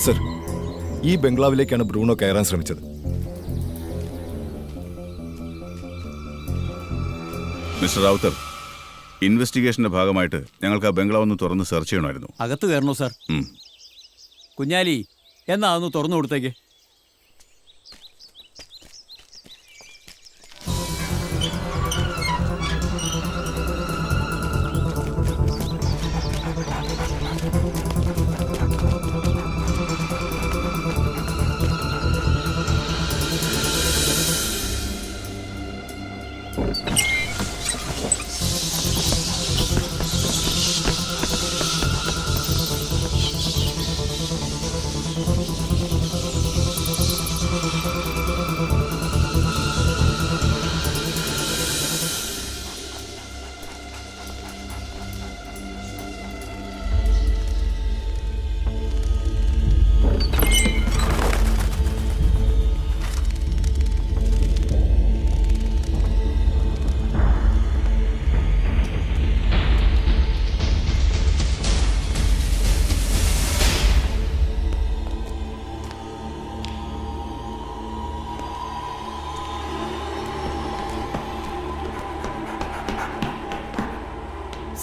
Sir, ഈ ബംഗ്ലാവിലേക്കാണ് Bruno കയറാൻ ശ്രമിച്ചത്. മിസ്റ്റർ റാവുത്തർ, ഇൻവെസ്റ്റിഗേഷന്റെ ഭാഗമായിട്ട് ഞങ്ങൾക്ക് ആ ബംഗ്ലാവ് ഒന്ന് തുറന്ന് സെർച്ച് ചെയ്യണമായിരുന്നു. അകത്ത് കയറണോ സാർ? കുഞ്ഞാലി, എന്നാ അതൊന്ന് തുറന്നു കൊടുത്തേക്ക്.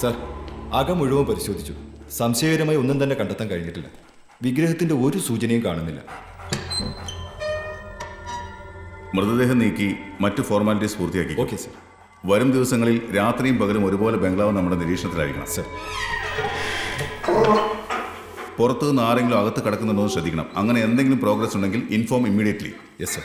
സർ, അകം മുഴുവൻ പരിശോധിച്ചു. സംശയകരമായി ഒന്നും തന്നെ കണ്ടെത്താൻ കഴിഞ്ഞിട്ടില്ല. വിഗ്രഹത്തിന്റെ ഒരു സൂചനയും കാണുന്നില്ല. മൃതദേഹം നീക്കി മറ്റു ഫോർമാലിറ്റീസ് പൂർത്തിയാക്കി. Okay sir. വരും ദിവസങ്ങളിൽ രാത്രിയും പകലും ഒരുപോലെ ബംഗ്ലാവ് നമ്മുടെ നിരീക്ഷണത്തിലായിരിക്കണം. സർ, പുറത്തുനിന്ന് ആരെങ്കിലും അകത്ത് കിടക്കുന്നുണ്ടോ എന്ന് ശ്രദ്ധിക്കണം. അങ്ങനെ എന്തെങ്കിലും പ്രോഗ്രസ് ഉണ്ടെങ്കിൽ inform immediately. Yes sir.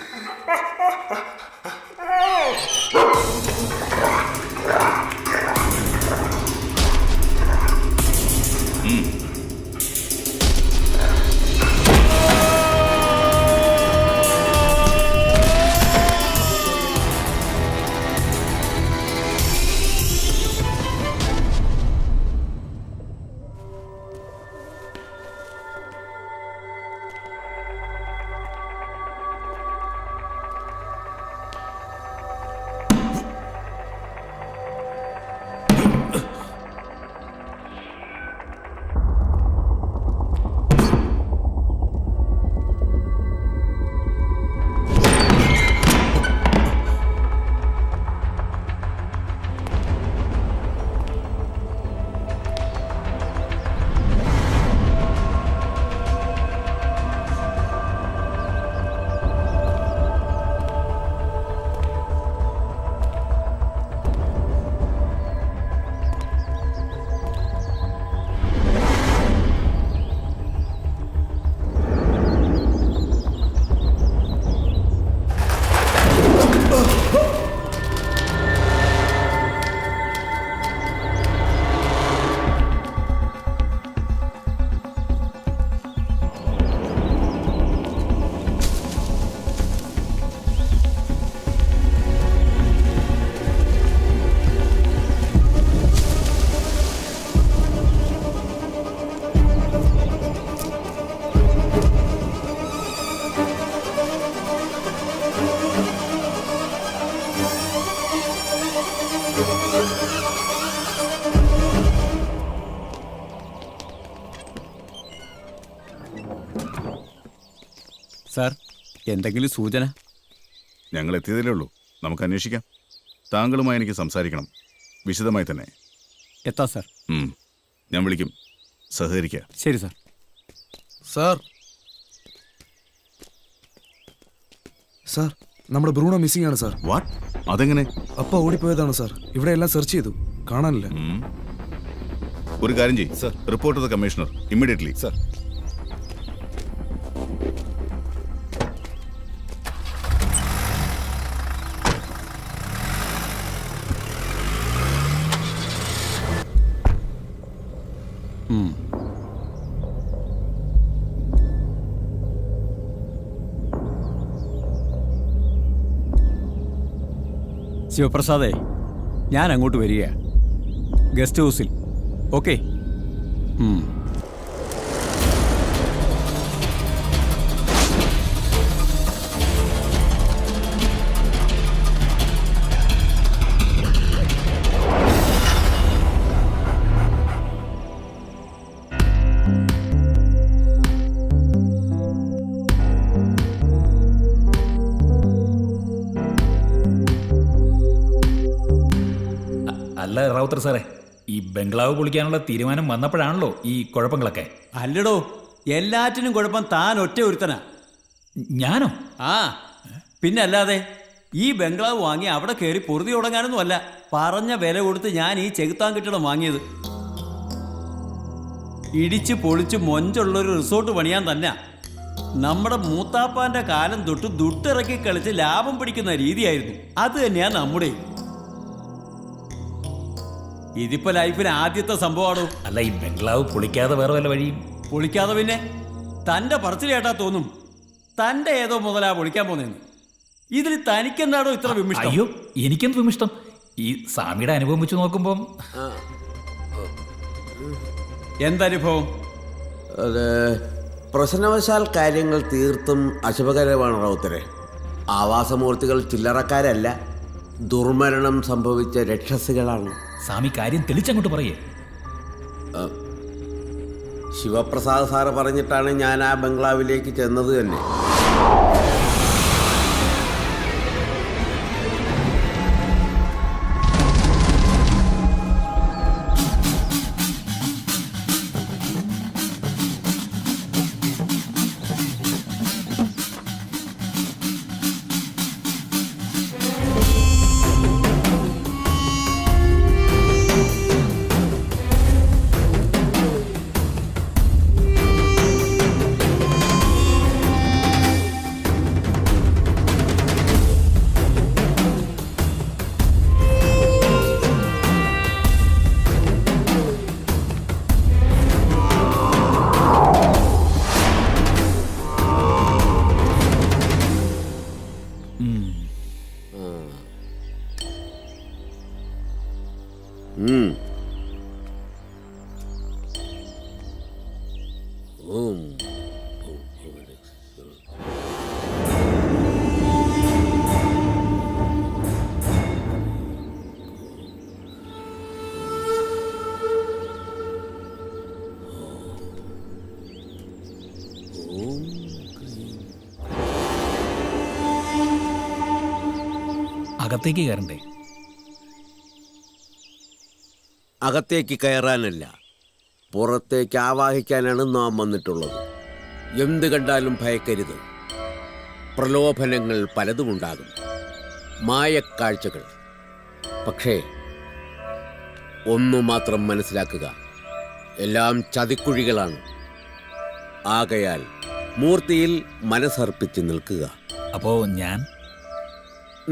Sir, എന്തെങ്കിലും സൂചന? ഞങ്ങൾ എത്തിയതേ ഉള്ളൂ. നമുക്ക് അന്വേഷിക്കാം. താങ്കളുമായി എനിക്ക് സംസാരിക്കണം, വിശദമായി തന്നെ. എത്താം സാർ. ഞാൻ വിളിക്കും. സഹകരിക്കുക. ശരി സാർ. സാർ, സാർ, നമ്മുടെ ബ്രൂണോ മിസ്സിംഗ് ആണ് സാർ. വാട്ട്? അതെങ്ങനെ? അപ്പ ഓടിപ്പോയതാണ് സാർ. ഇവിടെ എല്ലാം സെർച്ച് ചെയ്തു, കാണാനില്ല. ഒരു കാര്യം ചെയ്യും sir. Report the commissioner immediately. Sir. ശിവപ്രസാദേ, ഞാൻ അങ്ങോട്ട് വരിക, ഗസ്റ്റ് ഹൗസിൽ. ഓക്കെ. അല്ല റാവുത്തർ സാറേ, ഈ ബംഗ്ലാവ് പൊളിക്കാനുള്ള തീരുമാനം വന്നപ്പോഴാണല്ലോ ഈ കുഴപ്പങ്ങളൊക്കെ. അല്ലടോ, എല്ലാറ്റിനും കുഴപ്പം താൻ ഒറ്റ ഒരുത്തനാ. ഞാനോ? ആ പിന്നെ അല്ലാതെ. ഈ ബംഗ്ലാവ് വാങ്ങി അവിടെ കയറി പൊറുതി തുടങ്ങാനൊന്നും അല്ല, പറഞ്ഞ വില കൊടുത്ത് ഞാൻ ഈ ചെകുത്താൻ കെട്ടിടം വാങ്ങിയത്. ഇടിച്ച് പൊളിച്ച് മൊഞ്ചുള്ളൊരു റിസോർട്ട് പണിയാൻ തന്നെ. നമ്മുടെ മൂത്താപ്പാന്റെ കാലം തൊട്ട് ദുട്ടിറക്കി കളിച്ച് ലാഭം പിടിക്കുന്ന രീതിയായിരുന്നു. അത് തന്നെയാ നമ്മുടെ. ഇതിപ്പോ ലൈഫിന് ആദ്യത്തെ സംഭവമാണോ? അല്ല, ഈ ബംഗ്ലാവ് പൊളിക്കാതെ വേറെ വല്ല വഴിയും? പൊളിക്കാതെ പിന്നെ തന്റെ പറച്ചിൽ കേട്ടാ തോന്നും തന്റെ ഏതോ മുതലാ പൊളിക്കാൻ പോന്നേന്ന്. ഇതിൽ തനിക്കെന്താണോ ഇത്ര വിമിഷ്ടം? അയ്യോ, എനിക്കെന്ത് വിമിഷ്ടം? ഈ സ്വാമിയുടെ അനുഭവം വെച്ച് നോക്കുമ്പം. എന്തനുഭവം? അത് പ്രശ്നവശാൽ കാര്യങ്ങൾ തീർത്തും അശുഭകരമാണ് റൗത്തരെ. ആവാസമൂർത്തികൾ ചില്ലറക്കാരല്ല, ദുർമരണം സംഭവിച്ച രക്ഷസികളാണ്. സ്വാമി കാര്യം തെളിച്ചങ്ങോട്ട് പറയേ. ശിവപ്രസാദ് സാറ് പറഞ്ഞിട്ടാണ് ഞാൻ ആ ബംഗ്ലാവിലേക്ക് ചെന്നത് തന്നെ. അകത്തേക്ക് കയറണ്ടേ? അകത്തേക്ക് കയറാനല്ല, പുറത്തേക്ക് ആവാഹിക്കാനാണ് നാം വന്നിട്ടുള്ളത്. എന്ത് കണ്ടാലും ഭയക്കരുത്. പ്രലോഭനങ്ങൾ പലതുമുണ്ടാകും, മായക്കാഴ്ചകൾ. പക്ഷേ ഒന്നു മാത്രം മനസ്സിലാക്കുക, എല്ലാം ചതിക്കുഴികളാണ്. ആകയാൽ മൂർത്തിയിൽ മനസ്സർപ്പിച്ച് നിൽക്കുക. അപ്പോ ഞാൻ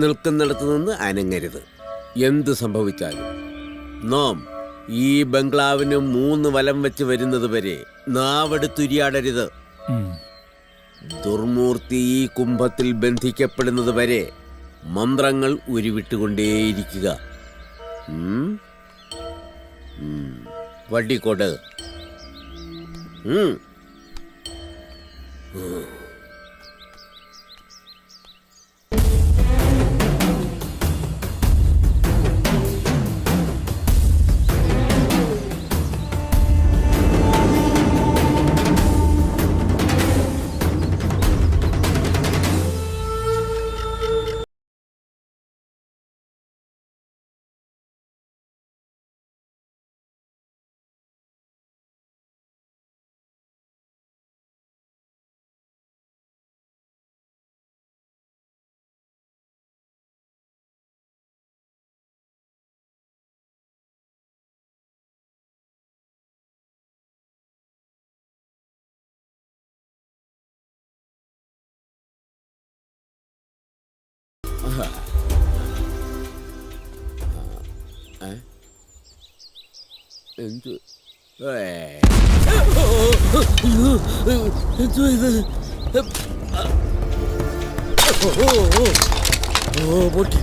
നിൽക്കുന്നിടത്ത് നിന്ന് അനങ്ങരുത്. എന്ത് സംഭവിച്ചാലും നാം ഈ ബംഗ്ലാവിന് 3 വലം വെച്ച് വരുന്നത് വരെ നാവെടുത്തുരിയാടരുത്. ദുർമൂർത്തി ഈ കുംഭത്തിൽ ബന്ധിക്കപ്പെടുന്നത് വരെ മന്ത്രങ്ങൾ ഉരുവിട്ടുകൊണ്ടേയിരിക്കുക. വടികൊട്. എന്ത് എന്തോ ഇത്? പൊട്ടി.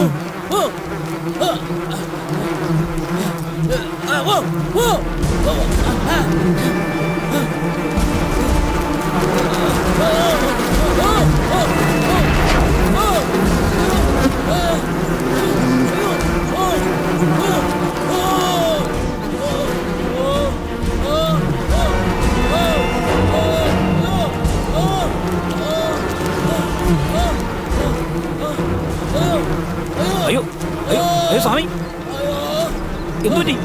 Oh! അയ്യോ അയ്യോ അയ്യോ സ്വാമി എന്തു പറ്റി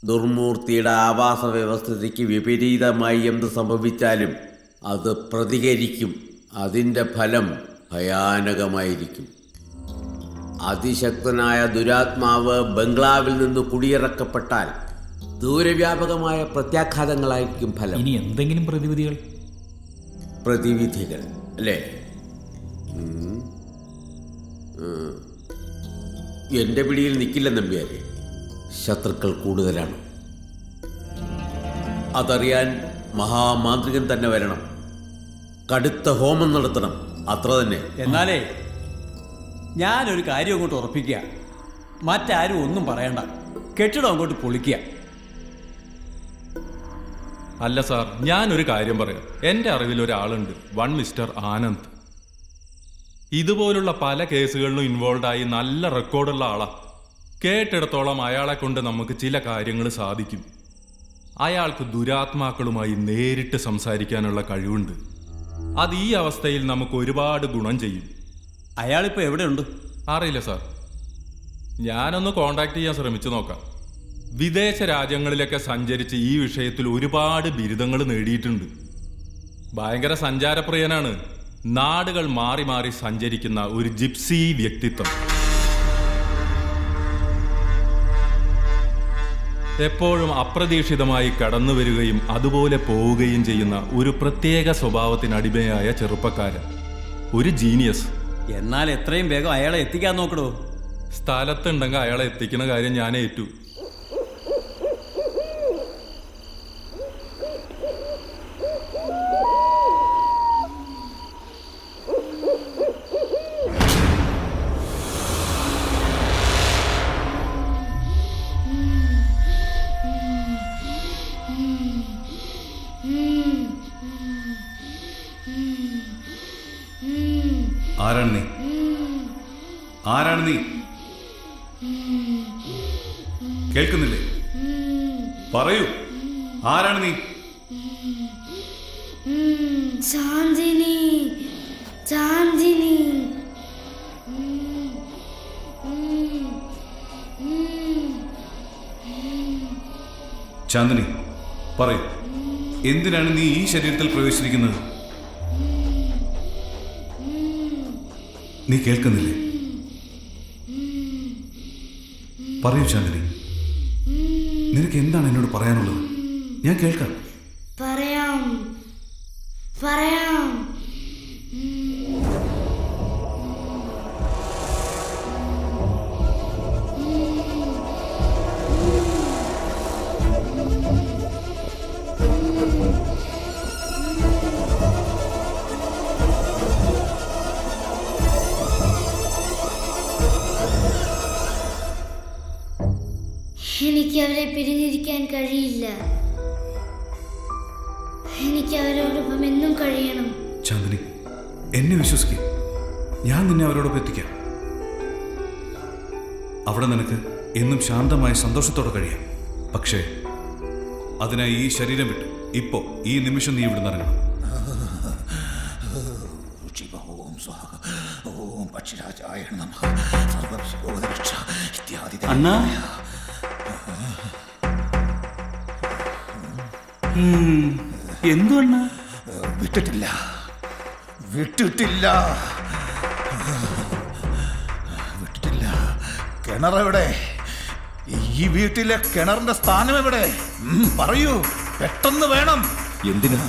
ദുർമൂർത്തിയുടെ ആവാസ വ്യവസ്ഥിതിക്ക് വിപരീതമായി എന്ത് സംഭവിച്ചാലും അത് പ്രതികരിക്കും. അതിൻ്റെ ഫലം ഭയാനകമായിരിക്കും. അതിശക്തനായ ദുരാത്മാവ് ബംഗ്ലാവിൽ നിന്ന് കുടിയിറക്കപ്പെട്ടാൽ ദൂരവ്യാപകമായ പ്രത്യാഘാതങ്ങളായിരിക്കും ഫലം. ഇനി എന്തെങ്കിലും പ്രതിവിധികൾ അല്ലേ? എൻ്റെ പിടിയിൽ നിൽക്കില്ല നമ്പ്യാരെ. ശത്രുക്കൾ കൂടുതലാണ്. അതറിയാൻ മഹാമാന്ത്രികൻ തന്നെ വരണം. കടുത്ത ഹോമം നടത്തണം. അത്ര തന്നെ. എന്നാലേ ഞാനൊരു കാര്യം അങ്ങോട്ട് ഉറപ്പിക്കുക. മറ്റാരും ഒന്നും പറയണ്ട. കെട്ടിടം അങ്ങോട്ട് പൊളിക്കുക. അല്ല സാർ, ഞാനൊരു കാര്യം പറയാം. എൻ്റെ അറിവിൽ ഒരാളുണ്ട്, വൺ മിസ്റ്റർ ആനന്ദ്. ഇതുപോലുള്ള പല കേസുകളിലും ഇൻവോൾവ് ആയി നല്ല റെക്കോർഡുള്ള ആളാ. കേട്ടിടത്തോളം അയാളെ കൊണ്ട് നമുക്ക് ചില കാര്യങ്ങൾ സാധിക്കും. അയാൾക്ക് ദുരാത്മാക്കളുമായി നേരിട്ട് സംസാരിക്കാനുള്ള കഴിവുണ്ട്. അത് ഈ അവസ്ഥയിൽ നമുക്ക് ഒരുപാട് ഗുണം ചെയ്യും. അയാളിപ്പോൾ എവിടെയുണ്ട്? അറിയില്ല സാർ, ഞാനൊന്ന് കോണ്ടാക്ട് ചെയ്യാൻ ശ്രമിച്ചു നോക്കാം. വിദേശ രാജ്യങ്ങളിലൊക്കെ സഞ്ചരിച്ച് ഈ വിഷയത്തിൽ ഒരുപാട് ബിരുദങ്ങൾ നേടിയിട്ടുണ്ട്. ഭയങ്കര സഞ്ചാരപ്രിയനാണ്. നാടുകൾ മാറി മാറി സഞ്ചരിക്കുന്ന ഒരു ജിപ്സി വ്യക്തിത്വം. എപ്പോഴും അപ്രതീക്ഷിതമായി കടന്നു വരികയും അതുപോലെ പോവുകയും ചെയ്യുന്ന ഒരു പ്രത്യേക സ്വഭാവത്തിനടിമയായ ചെറുപ്പക്കാരൻ. ഒരു ജീനിയസ്. എന്നാൽ എത്രയും വേഗം അയാളെ എത്തിക്കാൻ നോക്കണോ. സ്ഥലത്തുണ്ടെങ്കിൽ അയാളെ എത്തിക്കുന്ന കാര്യം ഞാൻ ഏറ്റു. ആരാണ് നീ? ആരാണ് നീ? കേൾക്കുന്നില്ലേ? പറയൂ, ആരാണ് നീ? ചാന്ദിനി, ചാന്ദിനി. ചാന്ദിനി, പറയൂ, എന്തിനാണ് നീ ഈ ശരീരത്തിൽ പ്രവേശിച്ചിരിക്കുന്നത്? നീ കേൾക്കുന്നില്ലേ? പറയൂ ചാന്ദിനി, നിനക്ക് എന്താണ് എന്നോട് പറയാനുള്ളത്? ഞാൻ കേൾക്കാം. പറയാം, പറയാം. എനിക്ക് അവരെ പിരിഞ്ഞിരിക്കാൻ കഴിയില്ല. എനിക്ക് അവരോടൊപ്പം എന്നും കഴിയണം. ചാന്ദിനി, എന്നെ വിശ്വസിക്കും. ഞാൻ നിന്നെ അവരോടൊപ്പം എത്തിക്കാം. അവിടെ നിനക്ക് എന്നും ശാന്തമായ സന്തോഷത്തോടെ കഴിയാം. പക്ഷേ അതിനായി ഈ ശരീരം വിട്ട് ഇപ്പോ ഈ നിമിഷം നീ ഇവിടെ നിറങ്ങണം. അണ്ണാ, എന്തുവണ്ണ? വിട്ടിട്ടില്ല, വിട്ടിട്ടില്ല, വിട്ടിട്ടില്ല. കിണറെവിടെ? ഈ വീട്ടിലെ കിണറിന്റെ സ്ഥാനം എവിടെ? പറയൂ, പെട്ടെന്ന് വേണം. എന്തിനാ?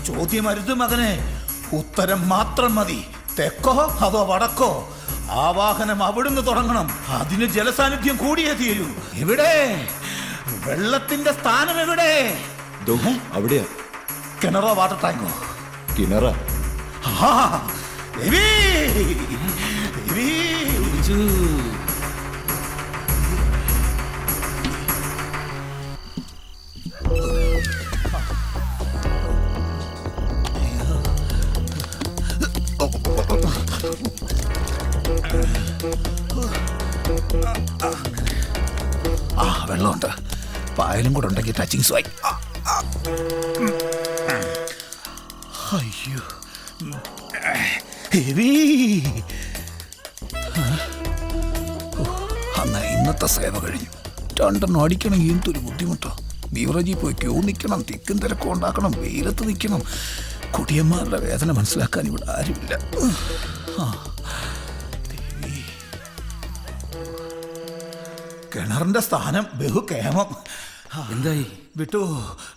ചോദ്യം അരുത് മകനെ, ഉത്തരം മാത്രം മതി. തെക്കോ അതോ വടക്കോ? ആവാഹനം അവിടുന്ന് തുടങ്ങണം. അതിന് ജലസാന്നിധ്യം കൂടിയേ തീരൂ. എവിടെ? വെള്ളത്തിന്റെ സ്ഥാനം എവിടെ? അവിടെയാ. കിണറോ വാട്ടർ ടാങ്കോ? കിണറ. ആ, ദേവി! ദേവി! ആ വെള്ളമുണ്ട്, പായലും കൂടെ ഉണ്ടെങ്കിൽ ടച്ചിങ് സ്വായി. അയ്യോ ഹെവി. അങ്ങനെ ഇന്നത്തെ സേവ കഴിഞ്ഞു. 2 എണ്ണം അടിക്കണമെങ്കിൽ എന്തൊരു ബുദ്ധിമുട്ടോ. ബീവറേജിൽ പോയി ക്യൂ നിൽക്കണം, തിക്കും തിരക്കും ഉണ്ടാക്കണം, വെയിലത്ത് നിൽക്കണം. കുടിയന്മാരുടെ വേദന മനസ്സിലാക്കാൻ ഇവിടെ ആരുമില്ല. ആ, ദേവി. കിണറിന്റെ സ്ഥാനം ബഹുകേമം. എന്തായി? വിട്ടു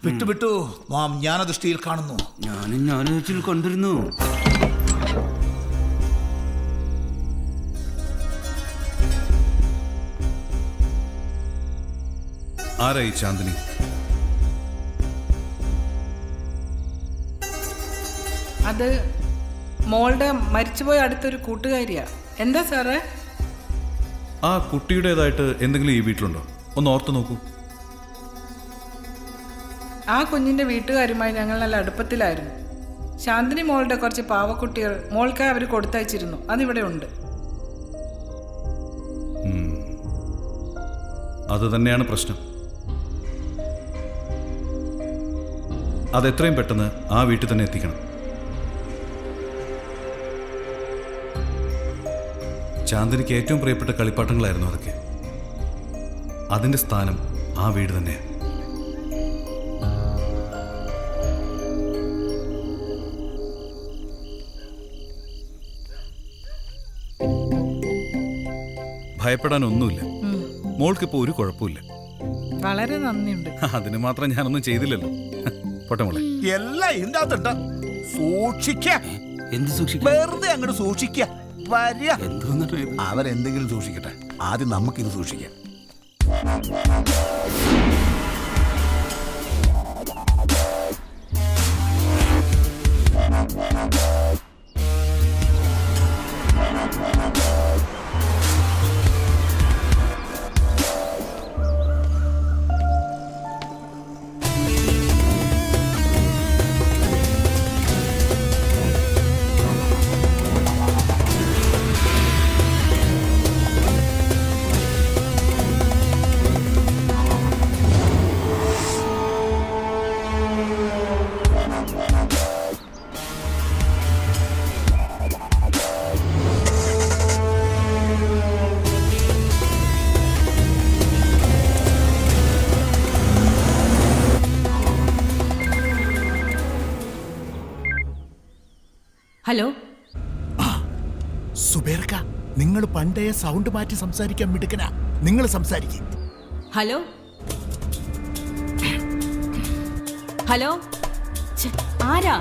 വിട്ടു വിട്ടു മാം ജ്ഞാനദൃഷ്ടിയിൽ കാണുന്നു. ഞാനും ജ്ഞാനദൃഷ്ടിയിൽ കൊണ്ടിരുന്നു. ആരായി ചാന്ദിനി? അത് മോളുടെ മരിച്ചുപോയ അടുത്തൊരു കൂട്ടുകാരിയാ. എന്താ സാറേ? ആ കുട്ടിയുടേതായിട്ട് എന്തെങ്കിലും ഈ വീട്ടിലുണ്ടോ? ഒന്ന് ഓർത്തു നോക്കൂ. ആ കുഞ്ഞിന്റെ വീട്ടുകാരുമായി ഞങ്ങൾ നല്ല അടുപ്പത്തിലായിരുന്നു. ശാന്തിനി മോളുടെ കുറച്ച് പാവക്കുട്ടികൾ മോൾക്കായി അവർ കൊടുത്തയച്ചിരുന്നു. അതിവിടെ ഉണ്ട്. അത് തന്നെയാണ് പ്രശ്നം. അതെത്രയും പെട്ടെന്ന് ആ വീട്ടിൽ തന്നെ എത്തിക്കണം. ചാന്ദിനിക്ക് ഏറ്റവും പ്രിയപ്പെട്ട കളിപ്പാട്ടങ്ങളായിരുന്നു അതൊക്കെ. അതിന്റെ സ്ഥാനം ആ വീട് തന്നെയാണ്. ഭയപ്പെടാനൊന്നുമില്ല. മോൾക്കിപ്പോ ഒരു കുഴപ്പമില്ല. വളരെ നന്ദിയുണ്ട്. അതിന് മാത്രം ഞാനൊന്നും ചെയ്തില്ലല്ലോ. പോട്ടെ മോളെ. എല്ലാം ഇതിന്റെ അകത്തുണ്ട്. സൂക്ഷിക്ക. എന്ത് സൂക്ഷിക്കും? വെറുതെ അങ്ങോട്ട് സൂക്ഷിക്ക. വരിക. എന്തോന്നിട്ട് അവരെന്തെങ്കിലും സൂക്ഷിക്കട്ടെ, ആദ്യം നമുക്കിത് സൂക്ഷിക്കാം. ഹലോ സുബേർക്ക, നിങ്ങൾ പണ്ടേ സൗണ്ട് മാറ്റി സംസാരിക്കാൻ മിടുക്കനാ. നിങ്ങൾ സംസാരിക്കും. ഹലോ ഹലോ ആരാ?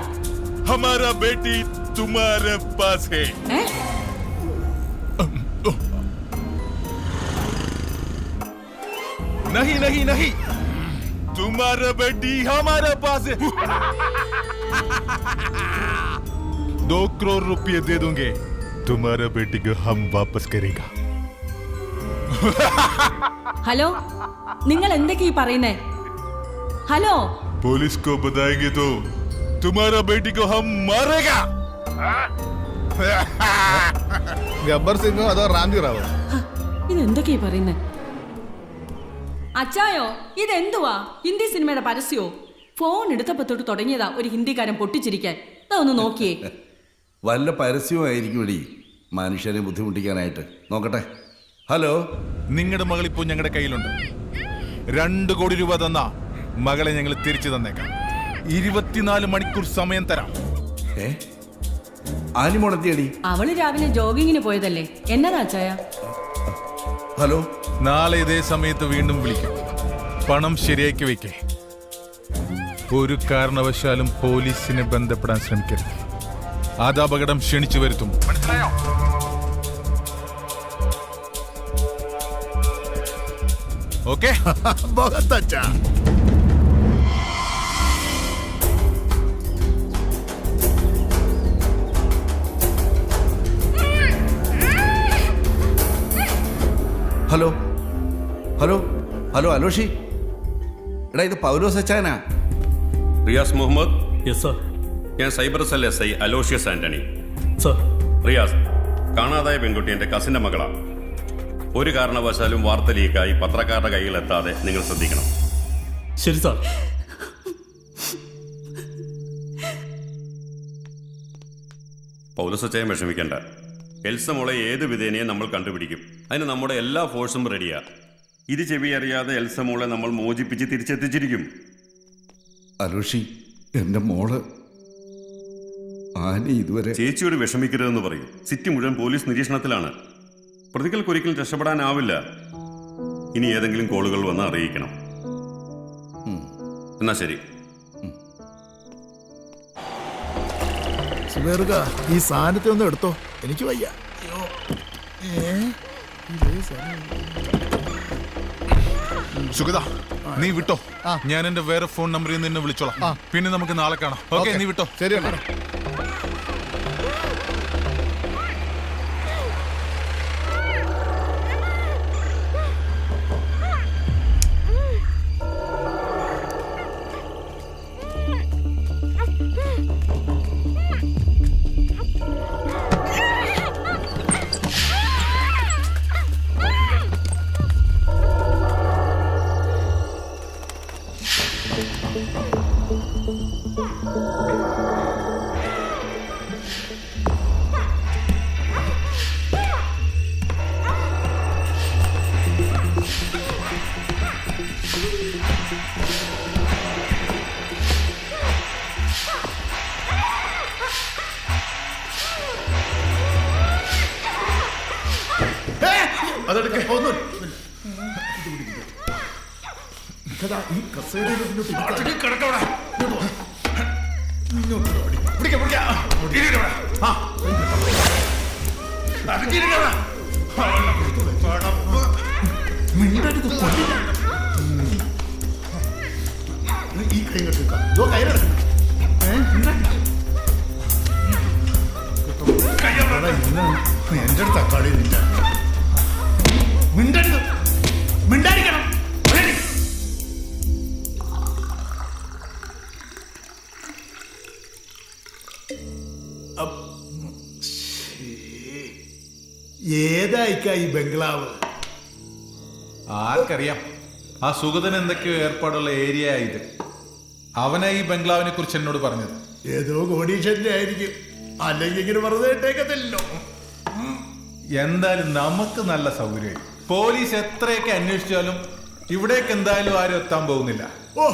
ഹമാരാ ബേട്ടി തുമാരെ പാസ് ഹേ. नहीं नहीं नहीं, तुम्हारा बेटी हमारे पास है. 2 करोड़ रुपये दे दूंगे, तुम्हारा बेटी को हम वापस करेगा. ഹലോ, നിങ്ങൾ എന്തൊക്കെയാ ഈ പറയുന്നേ? ഹലോ, पुलिस को बताएंगे तो तुम्हारा बेटी को हम मारेगा. ഗബ്ബർ സിംഗോ അതോ റാംജി റാവോ? ഇത് എന്തൊക്കെയാ പറയുന്നേ? അച്ചായോ, ഇതെന്തുവാ? ഹിന്ദി സിനിമയുടെ പരസ്യോ? ഫോൺ എടുത്തപ്പോ തൊട്ട് തുടങ്ങിയതാ ഒരു ഹിന്ദിക്കാരൻ പൊട്ടിച്ചിരിക്കാൻ. ഒന്ന് നോക്കിയേ. വല്ല പരസ്യമായിരിക്കും ഇടി, മനുഷ്യനെ ബുദ്ധിമുട്ടിക്കാനായിട്ട്. നോക്കട്ടെ. ഹലോ, നിങ്ങളുടെ മകൾ ഇപ്പോൾ ഞങ്ങളുടെ കയ്യിലുണ്ട്. 2 കോടി രൂപ തന്ന മകളെ ഞങ്ങൾ തിരിച്ചു തന്നേക്കാം. 24 മണിക്കൂർ സമയം തരാം. ആനിമോളെത്തിയടി. അവള് രാവിലെ ജോഗിങ്ങിന് പോയതല്ലേ. എന്നതാ അച്ചായ? ഹലോ, നാളെ ഇതേ സമയത്ത് വീണ്ടും വിളിക്കും. പണം ശരിയാക്കി വെക്കേ. ഒരു കാരണവശാലും പോലീസിനെ ബന്ധപ്പെടാൻ ശ്രമിക്കരുത്. അത് അപകടം ക്ഷണിച്ചു വരുത്തും. മനസ്സിലായോ? Okay. Hello hello hello Aloshi, എടാ ഇത് പൗലോസ് അച്ചായനാ. റിയാസ് മുഹമ്മദ്. Yes sir. ഞാൻ cyber cell SI Aloysius Antony. Sir. Riyas, കാണാതായ പെൺകുട്ടി എൻ്റെ കസിൻ്റെ മകളാണ്. ഒരു കാരണവശാലും വാർത്ത ലീക്കായി പത്രക്കാരുടെ കയ്യിൽ എത്താതെ നിങ്ങൾ ശ്രദ്ധിക്കണം. ശരി സാർ. പൗലോസച്ചായം വിഷമിക്കേണ്ട. എൽസ മോളെ ഏത് വിധേനയും നമ്മൾ കണ്ടുപിടിക്കും. അതിന് നമ്മുടെ എല്ലാ ഫോഴ്സും റെഡിയാ. ഇത് ചെവി അറിയാതെ എൽസ മോളെ നമ്മൾ മോചിപ്പിച്ച് തിരിച്ചെത്തിച്ചിരിക്കും. അലോഷി, എൻ്റെ മോള് ആനി ഇതുവരെ... ചേച്ചിയോട് വിഷമിക്കരുതെന്ന് പറയും. സിറ്റി മുഴുവൻ പോലീസ് നിരീക്ഷണത്തിലാണ്. പ്രതികൾക്കൊരിക്കലും രക്ഷപ്പെടാനാവില്ല. ഇനി ഏതെങ്കിലും കോളുകൾ വന്ന് അറിയിക്കണം. എന്നാ ശരി. ഈ സാധനത്തെ ഒന്ന് എടുത്തോ, എനിക്ക് വയ്യ. സുഗത, നീ വിട്ടോ. ഞാൻ എന്റെ വേറെ ഫോൺ നമ്പറിൽ നിന്ന് വിളിച്ചോളാം. പിന്നെ നമുക്ക് നാളെ കാണാം. ഓക്കെ, നീ വിട്ടോ. ശരി. എന്റെ അടുത്ത കളി മിണ്ടരുത്, മിണ്ടായിരിക്കണം. ഏതായിക്കാ ഈ ബംഗ്ലാവ്? ആർക്കറിയാം. ആ സുഗതൻ എന്തൊക്കെയോ ഏർപ്പാടുള്ള ഏരിയ ഇത്. അവനാ ഈ ബംഗ്ലാവിനെ കുറിച്ച് എന്നോട് പറഞ്ഞത്. ഏതോ കോടീശ്വരന്റെ ആയിരിക്കും, അല്ലെങ്കിൽ ഇങ്ങനെ വെറുതെ ഇട്ടേക്കത്തില്ലല്ലോ. എന്തായാലും നമുക്ക് നല്ല സൗകര്യമായി. പോലീസ് എത്രയൊക്കെ അന്വേഷിച്ചാലും ഇവിടേക്ക് എന്തായാലും ആരും എത്താൻ പോകുന്നില്ല. ഓ,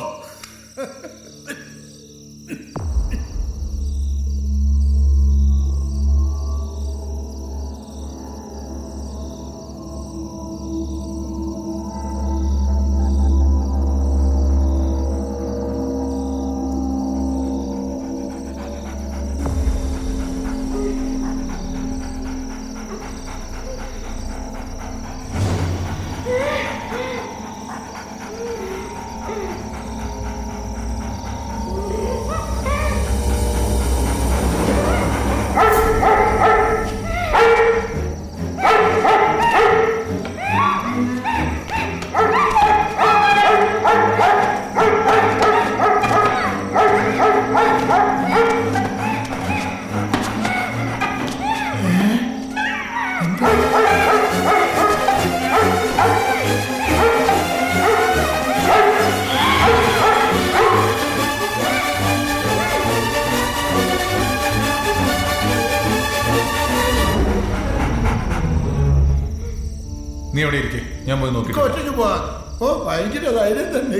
നീ എവിടെ ഇരിക്കേ, ഞാൻ പോയി നോക്കി. ഒറ്റയ്ക്ക് പോവാ. ഓ, ഭയങ്കര ധൈര്യം തന്നെ.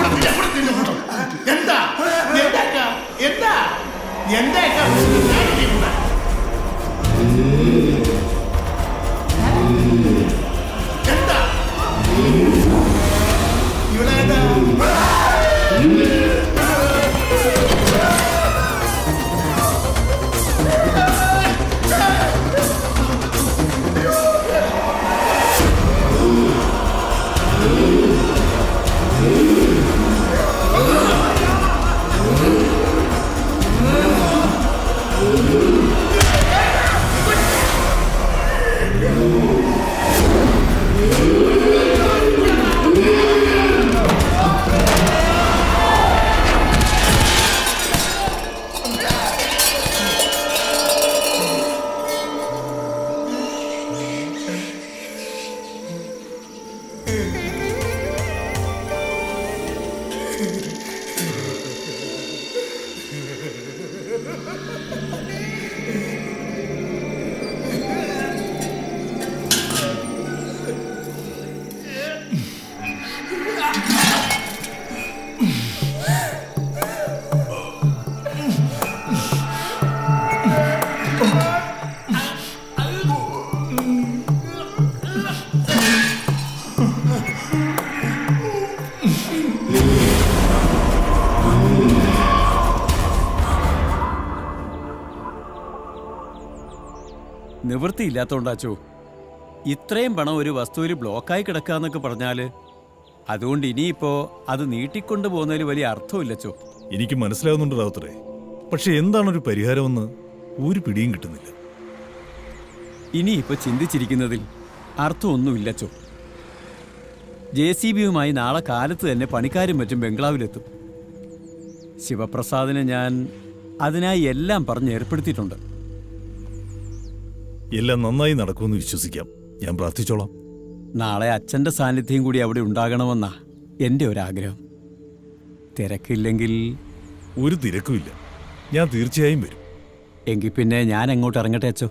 എന്താ എന്താ എന്താ എന്താ എന്താ ഇവിടെ നിവൃത്തിയില്ലാത്തോണ്ടാച്ചോ. ഇത്രയും പണം ഒരു വസ്തുവിൽ ബ്ലോക്കായി കിടക്കാന്നൊക്കെ പറഞ്ഞാല് അതുകൊണ്ട് ഇനിയിപ്പോ അത് നീട്ടിക്കൊണ്ടു പോകുന്നതിൽ വലിയ അർത്ഥമില്ലച്ചോ. എനിക്ക് മനസ്സിലാവുന്നുണ്ട് റാവുത്തറേ, പക്ഷെ എന്താണൊരു പരിഹാരമെന്ന് ഒരു പിടിയും കിട്ടുന്നില്ല. ഇനിയിപ്പോ ചിന്തിച്ചിരിക്കുന്നതിൽ അർത്ഥമൊന്നുമില്ലച്ചോ. JCBയുമായി നാളെ കാലത്ത് തന്നെ പണിക്കാരും മറ്റും ബംഗ്ലാവിലെത്തും. ശിവപ്രസാദിനെ ഞാൻ അതിനായി എല്ലാം പറഞ്ഞ് ഏർപ്പെടുത്തിയിട്ടുണ്ട്. എല്ലാം നന്നായി നടക്കുമെന്ന് വിശ്വസിക്കാം. ഞാൻ പ്രാർത്ഥിച്ചോളാം. നാളെ അച്ഛൻ്റെ സാന്നിധ്യം കൂടി അവിടെ ഉണ്ടാകണമെന്നാ എൻ്റെ ഒരാഗ്രഹം. തിരക്കില്ലെങ്കിൽ ഒരു തിരക്കുമില്ല, ഞാൻ തീർച്ചയായും വരും. എങ്കിൽ പിന്നെ ഞാൻ അങ്ങോട്ട് ഇറങ്ങട്ടെ അച്ചോ.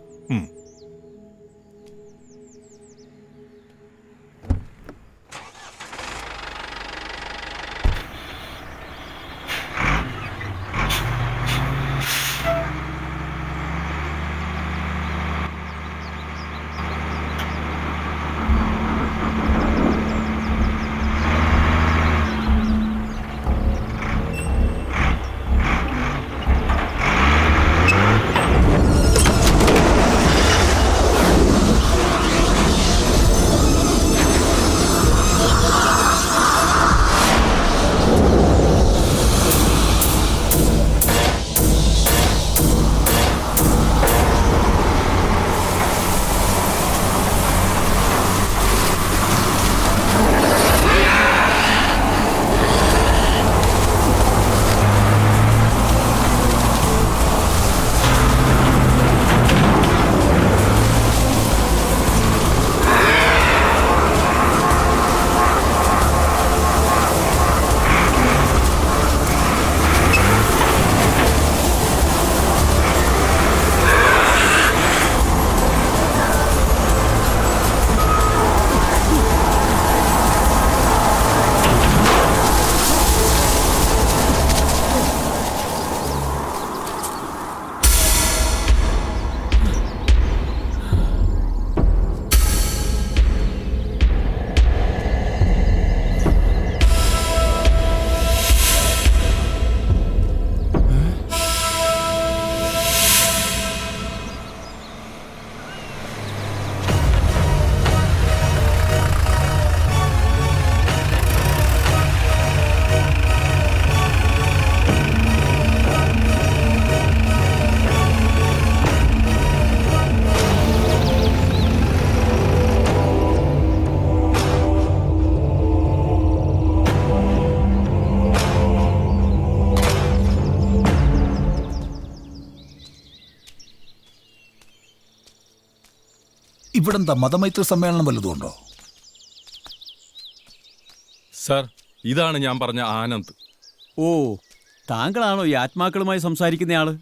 ഇവിടെന്താ മതമൈത്രി സമ്മേളനം വല്ലതുണ്ടോ? സർ, ഇതാണ് ഞാൻ പറഞ്ഞ ആനന്ദ്. ഓ, താങ്കളാണോ ഈ ആത്മാക്കളുമായി സംസാരിക്കുന്നയാള്?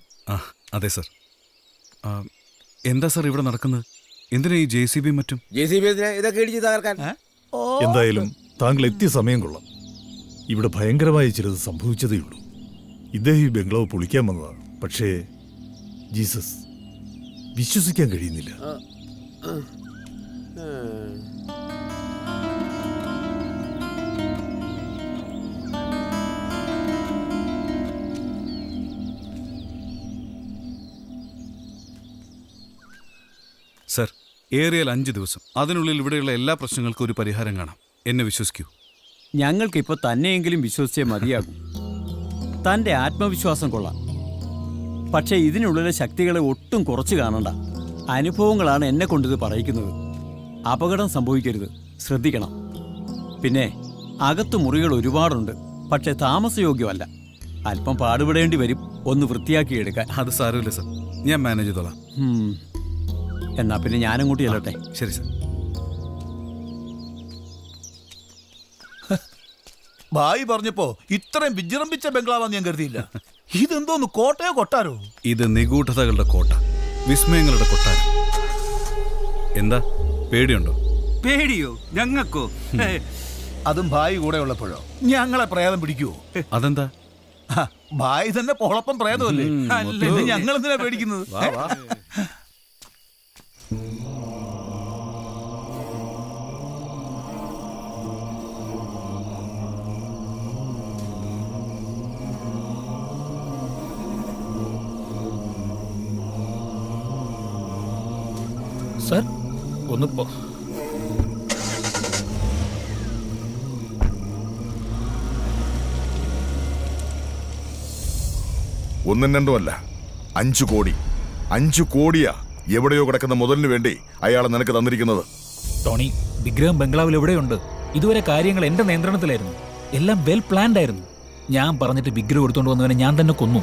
അതെ സർ. എന്താ സർ ഇവിടെ നടക്കുന്നത്? എന്തിനാ ഈ JCB മറ്റും? ഇതൊക്കെ ഇടിച്ച് തകർക്കാൻ? എന്തായാലും താങ്കൾ എത്തിയ സമയം കൊള്ളാം. ഇവിടെ ഭയങ്കരമായ ചിലത് സംഭവിച്ചതേയുള്ളൂ. ഇദ്ദേഹം ഈ ബംഗ്ലാവ് പൊളിക്കാൻ വന്നതാണ്. പക്ഷേ ജീസസ് വിശ്വസിക്കാൻ കഴിയുന്നില്ല. സർ, ഏറിയാൽ 5 ദിവസം. അതിനുള്ളിൽ ഇവിടെയുള്ള എല്ലാ പ്രശ്നങ്ങൾക്കും ഒരു പരിഹാരം കാണാം. എന്നെ വിശ്വസിക്കൂ. ഞങ്ങൾക്കിപ്പോൾ തന്നെയെങ്കിലും വിശ്വസിച്ചേ മതിയാകും. തൻ്റെ ആത്മവിശ്വാസം കൊള്ളാം. പക്ഷേ ഇതിനുള്ളിലെ ശക്തികളെ ഒട്ടും കുറച്ച് കാണണ്ട. അനുഭവങ്ങളാണ് എന്നെ കൊണ്ടിത് പറയിക്കുന്നത്. അപകടം സംഭവിക്കരുത്, ശ്രദ്ധിക്കണം. പിന്നെ അകത്തു മുറികൾ ഒരുപാടുണ്ട്, പക്ഷെ താമസയോഗ്യമല്ല. അല്പം പാടുപെടേണ്ടി വരും ഒന്ന് വൃത്തിയാക്കിയെടുക്കാൻ. അത് സാരമില്ല സർ, ഞാൻ മാനേജ് ചെയ്തോളാം. എന്നാ പിന്നെ ഞാനങ്ങോട്ട് ചെല്ലട്ടെ. ശരി സർ. ഭായി പറഞ്ഞപ്പോ ഇത്രയും വിജൃംഭിച്ച ബംഗ്ലാവാന്ന് ഞാൻ കരുതിയില്ല. ഇതെന്തോന്ന്, കോട്ടയോ കൊട്ടാരോ? ഇത് നിഗൂഢതകളുടെ കോട്ട, വിസ്മയങ്ങളുടെ കൊട്ടാരം. എന്താ പേടിയുണ്ടോ? പേടിയോ? ഞങ്ങൾക്കോ? അതും ഭായി കൂടെ ഉള്ളപ്പോഴോ? ഞങ്ങളെ പ്രേതം പിടിക്കുവോ? അതെന്താ? ഭായി തന്നെ പൊളപ്പം പ്രേതമല്ലേ? പിന്നെ ഞങ്ങൾ എന്തിനാ പേടിക്കുന്നത്? സർ ഒന്ന് ഒന്നും രണ്ടും അല്ല, 5 കോടി. 5 കോടിയാ എവിടെയോ കിടക്കുന്ന മുതലിന് വേണ്ടി അയാൾ നിനക്ക് തന്നിരിക്കുന്നത്. ടോണി, വിഗ്രഹം ബംഗ്ലാവിൽ എവിടെയുണ്ട്? ഇതുവരെ കാര്യങ്ങൾ എന്റെ നിയന്ത്രണത്തിലായിരുന്നു. എല്ലാം വെൽ പ്ലാൻഡ് ആയിരുന്നു. ഞാൻ പറഞ്ഞിട്ട് വിഗ്രഹം എടുത്തുകൊണ്ട് വന്നവനെ ഞാൻ തന്നെ കൊന്നു.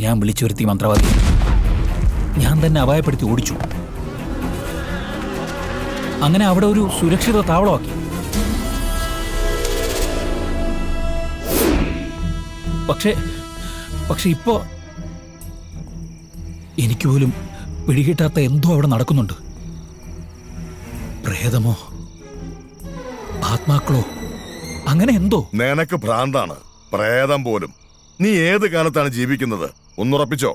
ഞാൻ വിളിച്ചു വരുത്തി മന്ത്രവാദി. ഞാൻ തന്നെ അപായപ്പെടുത്തി ഓടിച്ചു. അങ്ങനെ അവിടെ ഒരു സുരക്ഷിത താവളമാക്കി. പക്ഷെ ഇപ്പോ എനിക്ക് പോലും പിടികിട്ടാത്ത എന്തോ അവിടെ നടക്കുന്നുണ്ട്. പ്രേതമോ ആത്മാക്കളോ അങ്ങനെ എന്തോ. നിനക്ക് ഭ്രാന്താണ്, പ്രേതം പോലും. നീ ഏത് കാലത്താണ് ജീവിക്കുന്നത്? ഒന്നുറപ്പിച്ചോ.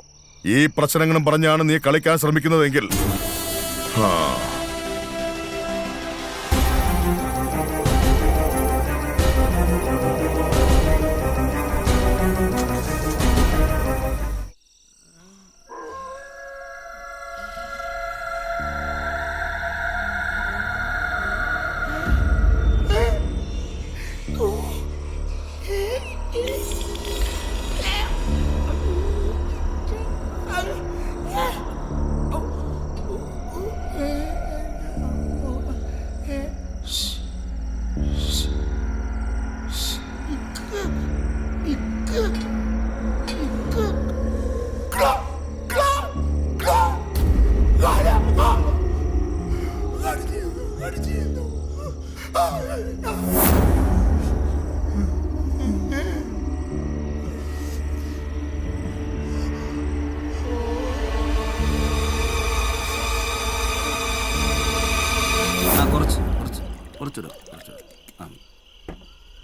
ഈ പ്രശ്നങ്ങളും പറഞ്ഞാണ് നീ കളിക്കാൻ ശ്രമിക്കുന്നതെങ്കിൽ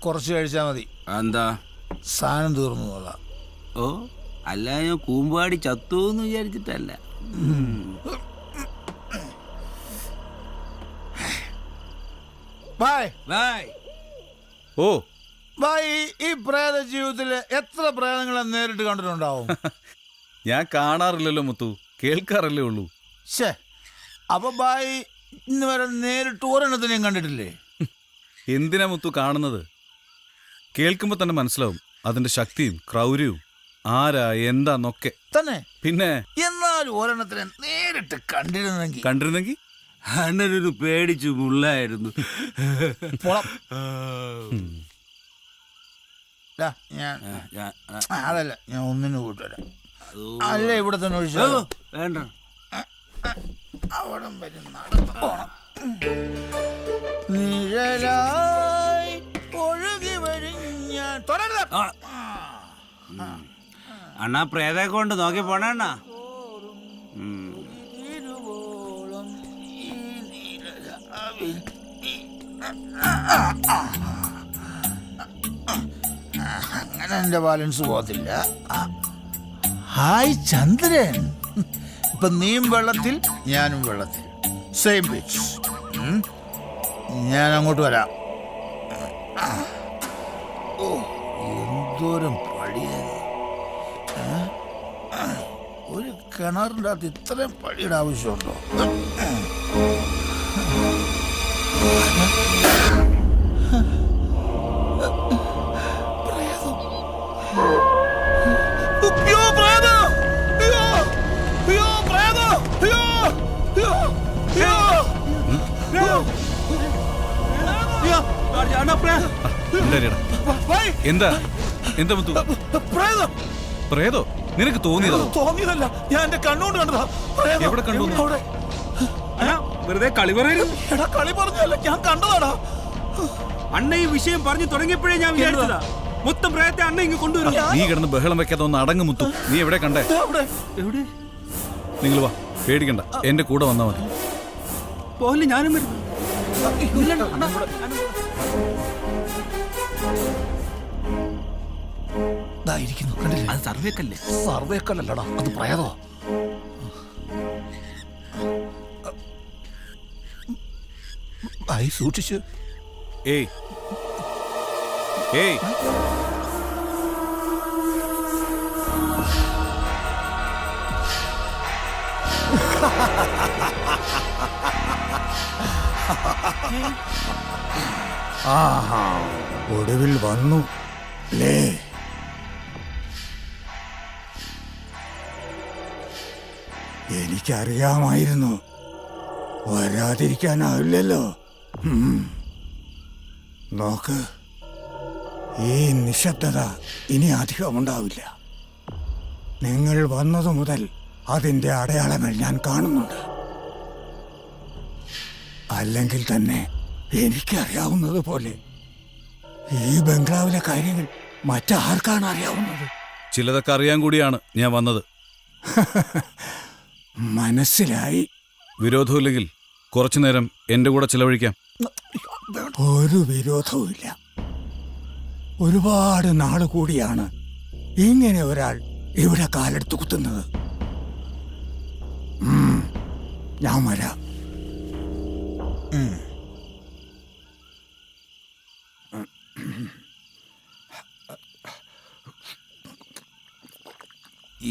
കുറച്ച് കഴിച്ചാൽ മതി. എന്താ സാധനം തീർന്നു പോകാം. ഓ അല്ല, ഞാൻ കൂമ്പാടി ചത്തു എന്ന് വിചാരിച്ചിട്ടല്ല. ഓ ഭായ്, ഈ പ്രേത ജീവിതത്തില് എത്ര പ്രേതങ്ങളെ നേരിട്ട് കണ്ടിട്ടുണ്ടാവും? ഞാൻ കാണാറില്ലല്ലോ മുത്തു, കേൾക്കാറല്ലേ ഉള്ളൂ. ശേ, അപ്പൊ ഭായ് ഇന്ന് വരെ നേരിട്ട് ഒരെണ്ണത്തിനെയും കണ്ടിട്ടില്ലേ? എന്തിനാ മുത്തു കാണുന്നത്? കേൾക്കുമ്പോ തന്നെ മനസ്സിലാവും അതിന്റെ ശക്തിയും ക്രൗര്യവും, ആരാ എന്താന്നൊക്കെ തന്നെ. പിന്നെ എന്നാലും ഒരെണ്ണത്തിനെ നേരിട്ട് കണ്ടിരുന്നെങ്കിൽ അണ്ണനൊരു പേടിച്ചു മുള്ളായിരുന്നു. അതല്ല, ഞാൻ ഒന്നിനു കൂട്ടുവരാം. അല്ല, ഇവിടെ തന്നെ ഒഴിച്ചോ. വേണ്ട, അവിടം വരെ നടന്നു പോണം. നിഴലായി ഒഴുകി വരും ഞാൻ. അണ്ണാ പ്രേതേ കൊണ്ട് നോക്കി പോണ. അങ്ങനെ എൻ്റെ ബാലൻസ് പോകത്തില്ല. ഹായ് ചന്ദ്രൻ, ഇപ്പൊ നീയും വെള്ളത്തിൽ ഞാനും വെള്ളത്തിൽ, സെയിം പിച്ച്. ഞാൻ അങ്ങോട്ട് വരാം. ഓ, എന്തോരം പടിയത്! ഒരു കിണറിൻ്റെ അകത്ത് ഇത്രയും പടിയുടെ ആവശ്യമുണ്ടോ? എന്താ എന്താ മുത്തു? പ്രേതോ? നിനക്ക് തോന്നിയതോ? തോന്നിയതല്ല, ഞാൻ എന്റെ കണ്ണുകൊണ്ട് കണ്ടതാ. എവിടെ കണ്ടു? അവിടെ. വെറുതെ കളി പറയരുത്. എടാ, കളി പറഞ്ഞല്ല, ഞാൻ കണ്ടതാടാ. അണ്ണ ഈ വിഷയം പറഞ്ഞു തുടങ്ങിയപ്പോഴേ ഞാൻ വിചാരിച്ചതാ മൊത്തം പ്രേതത്തെ അണ്ണ ഇങ്ങ് കൊണ്ടുവരും. നീ കിടന്ന് ബഹളം വെക്കാതെ ഒന്ന് അടങ്ങ് മുത്തു. നീ എവിടെ കണ്ടേ? എവിടെ? നിങ്ങൾ വാ, പേടിക്കണ്ട, എന്റെ കൂടെ വന്നാ മതി. പോലെ ഞാനും വരും. കണ്ടില്ലേ? അത് സർവേക്കല്ലേ? സർവേക്കല്ലടാ, അത് പ്രേതോ. സൂക്ഷിച്ച്. ഏയ് ഏയ് ആഹാ, ഒടുവിൽ വന്നു ലേ. എനിക്കറിയാമായിരുന്നു, വരാതിരിക്കാനാവില്ലല്ലോ. നോക്ക്, ഈ നിശബ്ദത ഇനി അധികമുണ്ടാവില്ല. നിങ്ങൾ വന്നതു മുതൽ അതിൻ്റെ അടയാളങ്ങൾ ഞാൻ കാണുന്നുണ്ട്. അല്ലെങ്കിൽ തന്നെ എനിക്കറിയാവുന്നത് പോലെ ഈ ബംഗ്ലാവിലെ കാര്യങ്ങൾ മറ്റാർക്കാണ് അറിയാവുന്നത്? ചിലതൊക്കെ അറിയാൻ കൂടിയാണ് ഞാൻ വന്നത്. മനസ്സിലായി. വിരോധമില്ലെങ്കിൽ കുറച്ചു നേരം എന്റെ കൂടെ ചിലവഴിക്കാം. ഒരു വിരോധവുമില്ല. ഒരുപാട് നാള് കൂടിയാണ് ഇങ്ങനെ ഒരാൾ ഇവിടെ കാലെടുത്ത് കുത്തുന്നത്. ഞാൻ വരാം.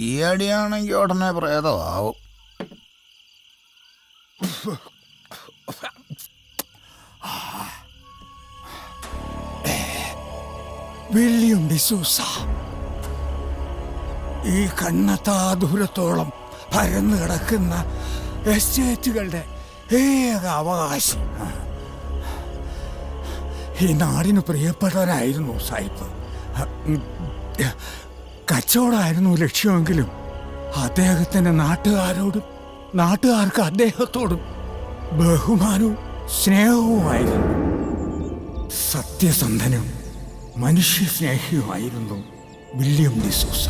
ഈ അടിയാണെങ്കിൽ ഉടനെ പ്രേതമാവും. വില്യം ഡിസൂസ, ഈ കണ്ണത്താ ദൂരത്തോളം പരന്നു കിടക്കുന്ന എസ്റ്റേറ്റുകളുടെ ഏക അവകാശി. ഈ നാടിന് പ്രിയപ്പെട്ടവനായിരുന്നു സായിപ്പ്. കച്ചവടമായിരുന്നു ലക്ഷ്യമെങ്കിലും അദ്ദേഹത്തിൻ്റെ നാട്ടുകാരോടും നാട്ടുകാർക്ക് അദ്ദേഹത്തോടും ബഹുമാനവും സ്നേഹവുമായിരുന്നു. സത്യസന്ധനും മനുഷ്യസ്നേഹിയുമായിരുന്നു വില്യം ഡിസൂസ.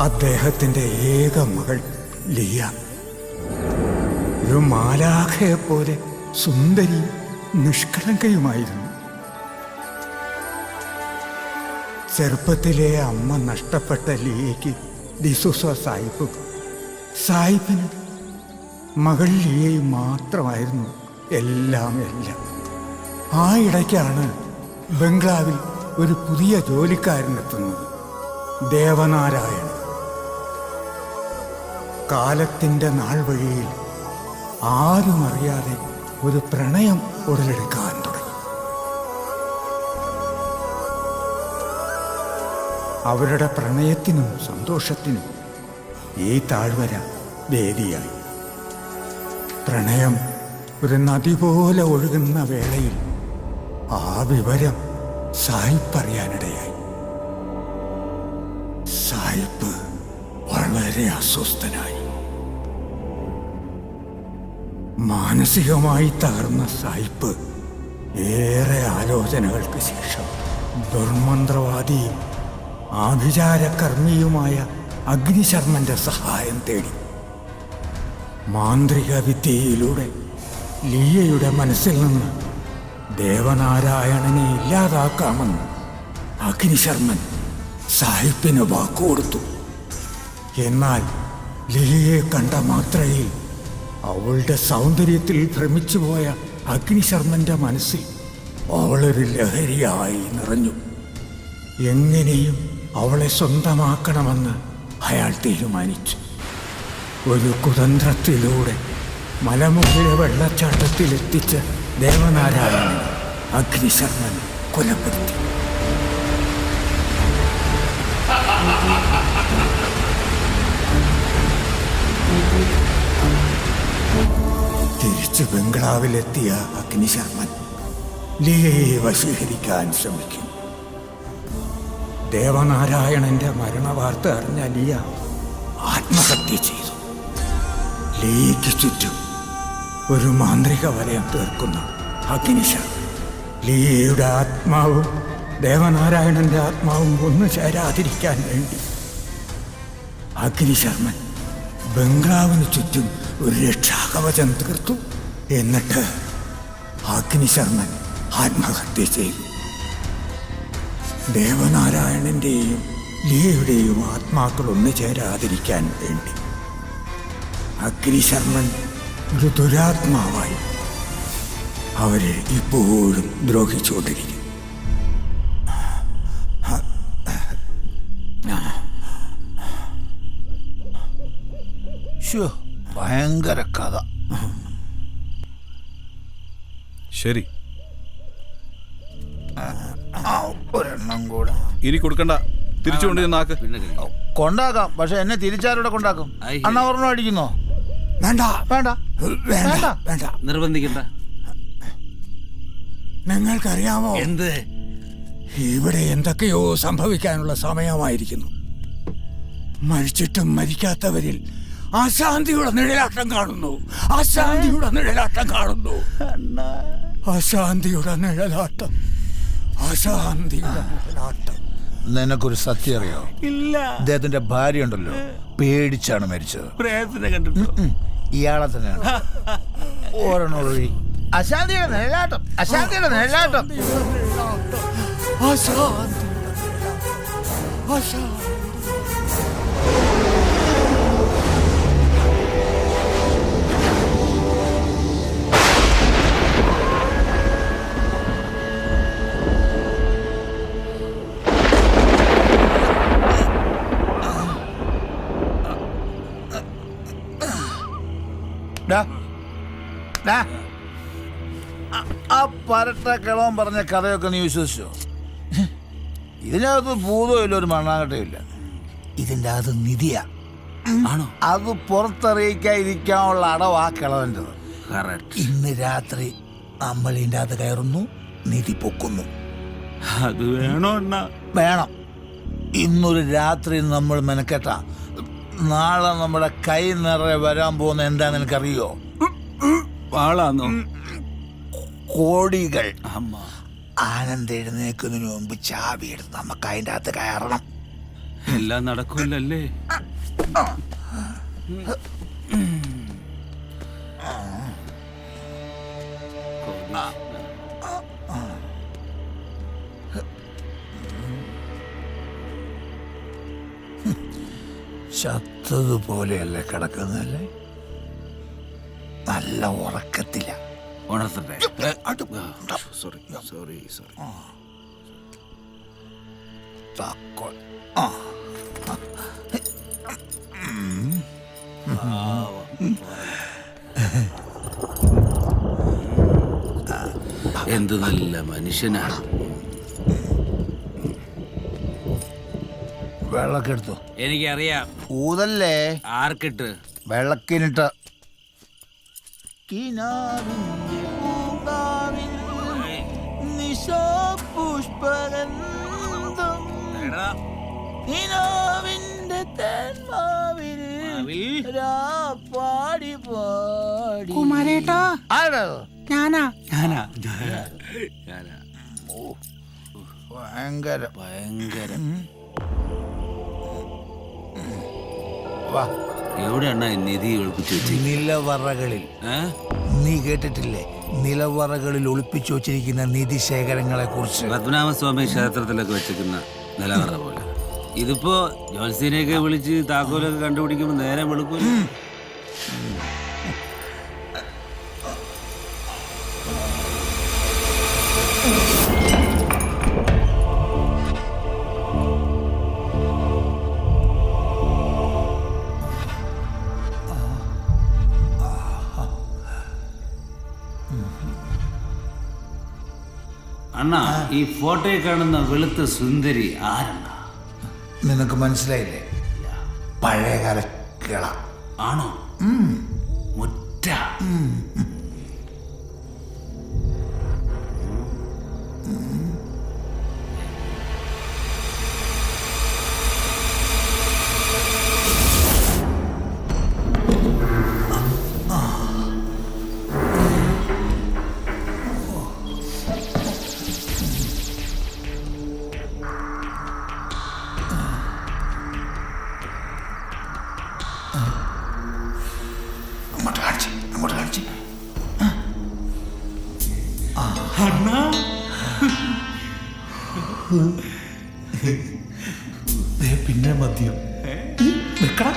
അദ്ദേഹത്തിൻ്റെ ഏക മകൾ ലിയ ഒരു മാലാഖയെപ്പോലെ സുന്ദരിയും നിഷ്കളങ്കയുമായിരുന്നു. ചെറുപ്പത്തിലെ അമ്മ നഷ്ടപ്പെട്ട ലിയയ്ക്ക് ഡിസൂസ സായിപ്പിന് മകൾ ലിയയും മാത്രമായിരുന്നു എല്ലാം. ആ ഇടയ്ക്കാണ് ബംഗ്ലാവിൽ ഒരു പുതിയ ജോലിക്കാരനെത്തുന്നത്, ദേവനാരായണൻ. കാലത്തിൻ്റെ നാൾ വഴിയിൽ ആരും അറിയാതെ ഒരു പ്രണയം ഉടലെടുക്കാൻ തുടങ്ങി. അവരുടെ പ്രണയത്തിനും സന്തോഷത്തിനും ഈ താഴ്വര വേദിയായി. പ്രണയം ഒരു നദി പോലെ ഒഴുകുന്ന വേളയിൽ ആ വിവരം സായിപ്പ് അറിയാനിടയായി. സായിപ്പ് വളരെ അസ്വസ്ഥനായി. മാനസികമായി തകർന്ന സായിപ്പ് ഏറെ ആലോചനകൾക്ക് ശേഷം ദുർമന്ത്രവാദിയും ആഭിചാരകർമ്മിയുമായ അഗ്നിശർമ്മന്റെ സഹായം തേടി. മാന്ത്രിക വിദ്യയിലൂടെ ലീയയുടെ മനസ്സിൽ നിന്ന് ദേവനാരായണനെ ഇല്ലാതാക്കാമെന്ന് അഗ്നിശർമ്മൻ സാഹിബിന് വാക്കുകൊടുത്തു. എന്നാൽ ലീയയെ കണ്ട മാത്രയിൽ അവളുടെ സൗന്ദര്യത്തിൽ ഭ്രമിച്ചുപോയ അഗ്നിശർമ്മന്റെ മനസ്സിൽ അവളൊരു ലഹരിയായി നിറഞ്ഞു. എങ്ങനെയും അവളെ സ്വന്തമാക്കണമെന്ന് അയാൾ തീരുമാനിച്ചു. ഒരു കുതന്ത്രത്തിലൂടെ മലമുകളിലെ വെള്ളച്ചാട്ടത്തിലെത്തിച്ച് ദേവനാരായണനെ അഗ്നിശർമ്മൻ കൊലപ്പെടുത്തി. തിരിച്ചു ബംഗ്ലാവിലെത്തിയ അഗ്നിശർമ്മൻ ലീയയെ വശീകരിക്കാൻ ശ്രമിക്കും. ദേവനാരായണന്റെ മരണവാർത്ത അറിഞ്ഞ ലീയ ആത്മഹത്യ ചെയ്തു. ലീയയ്ക്ക് ചുറ്റും ഒരു മാന്ത്രിക വലയം തീർക്കുന്ന അഗ്നിശർമ്മൻ ലീയയുടെ ആത്മാവും ദേവനാരായണന്റെ ആത്മാവും ഒന്നു ചേരാതിരിക്കാൻ വേണ്ടി അഗ്നിശർമ്മൻ ബംഗ്ലാവിന് ചുറ്റും ഒരു രക്ഷാകവചം തീർത്തു. എന്നിട്ട് അഗ്നിശർമ്മൻ ആത്മഹത്യ ചെയ്തു. ദേവനാരായണന്റെയും ലീയയുടെയും ആത്മാക്കൾ ഒന്നു ചേരാതിരിക്കാൻ വേണ്ടി അഗ്നിശർമ്മൻ ഒരു ദുരാത്മാവായി അവരെ ഇപ്പോഴും ദ്രോഹിച്ചുകൊണ്ടിരിക്കും. ഭയങ്കര കഥ. ശരി, ഒരെണ്ണം കൂടെ ഇനി കൊടുക്കണ്ട, തിരിച്ചുകൊണ്ട് ചെന്നാക്ക്. കൊണ്ടാക്കാം, പക്ഷെ എന്നെ തിരിച്ചാരോടെ കൊണ്ടാക്കും? അണ്ണ ഒരെണ്ണം അടിക്കുന്നോ? വേണ്ട വേണ്ട വേണ്ട വേണ്ട, നിർബന്ധിക്കണ്ട. നിങ്ങൾക്കറിയാമോ എന്ത്? ഇവിടെ എന്തൊക്കെയോ സംഭവിക്കാനുള്ള സമയമായിരിക്കുന്നു. മരിച്ചിട്ടും മരിക്കാത്തവരിൽ അശാന്തിയുടെ നിഴലാട്ടം കാണുന്നു. അശാന്തിയുടെ നിഴലാട്ടം കാണുന്നു. അശാന്തിയുടെ നിഴലാട്ടം. അശാന്തിയുടെ നിഴലാട്ടം. നിനക്കൊരു സത്യം അറിയോ? ഇല്ല. അദ്ദേഹത്തിന്റെ ഭാര്യ ഉണ്ടല്ലോ, പേടിച്ചാണ് മരിച്ചത്. പ്രേതത്തിനെ കണ്ടിട്ടോ? ഇയാളെ തന്നെയാണ്. ഒരെണ്ണം ഒഴി. അശാന്തിയുടെ നിഴലാട്ടം. അശാന്തിയുടെ നിഴലാട്ടം. അശാന്തി. അശാന്തി. ആ പരട്ട കിളവൻ പറഞ്ഞ കഥയൊക്കെ നീ വിശ്വസിച്ചോ? ഇതിനകത്ത് ഭൂതമില്ല, ഒരു മണ്ണാങ്കട്ടയില്ല. ഇതിൻ്റെ അത് നിധിയാ. ആണോ? അത് പുറത്തറിയിക്കാതിരിക്കാനുള്ള അടവാ കിളവൻ്റെത്. ഇന്ന് രാത്രി നമ്മൾ ഇതിൻ്റെ അത് കയറുന്നു, നിധി പൊക്കുന്നു. അത് വേണോ? വേണം. ഇന്നൊരു രാത്രി നമ്മൾ മെനക്കെട്ട നാളെ നമ്മുടെ കൈ നിറയെ വരാൻ പോകുന്ന എന്താന്ന് എനിക്കറിയോ? വാളാന്നോ? കോടികൾ. ആനന്ദ് എഴുന്നേക്കുന്നതിന് മുമ്പ് ചാവി എടുത്ത് നമുക്ക് അതിൻ്റെ അകത്ത് കയറണം. എല്ലാം നടക്കൂലല്ലേ? ചത്തതുപോലെയല്ലേ കിടക്കുന്നല്ലേ? നല്ല ഉറക്കത്തില്ല. ഉണർത്തട്ടെ? Sorry sorry sorry. താക്കോൽ. എന്ത് നല്ല മനുഷ്യനാണ്. വെള്ളക്കെടുത്തു. എനിക്കറിയാം. ഊതല്ലേ? ആർക്കിട്ട്? വെള്ളക്കിനിട്ട്. കുമാരേട്ടാ, ഞാനാ. ഭയങ്കര ഭയങ്കര എവിടെയാണ് നിധി ഒളിപ്പിച്ചു വെച്ചത്? നിലവറകളിൽ. നീ കേട്ടിട്ടില്ലേ നിലവറകളിൽ ഒളിപ്പിച്ചു വച്ചിരിക്കുന്ന നിധി ശേഖരങ്ങളെ കുറിച്ച്? പത്മനാഭസ്വാമി ക്ഷേത്രത്തിലൊക്കെ വെച്ചിരിക്കുന്ന നിലവറ പോലെ. ഇതിപ്പോ ജോത്സ്യനെയൊക്കെ വിളിച്ച് താക്കോലൊക്കെ കണ്ടുപിടിക്കുമ്പോൾ നേരെ വെളുക്കും. അണ്ണാ, ഈ ഫോട്ടോയിൽ കാണുന്ന വെളുത്ത സുന്ദരി ആരണ്ണ? നിനക്ക് മനസ്സിലായില്ലേ? പഴയകാല കിള. ആണോ? മുറ്റ. പിന്നെ മദ്യം വെക്കണം.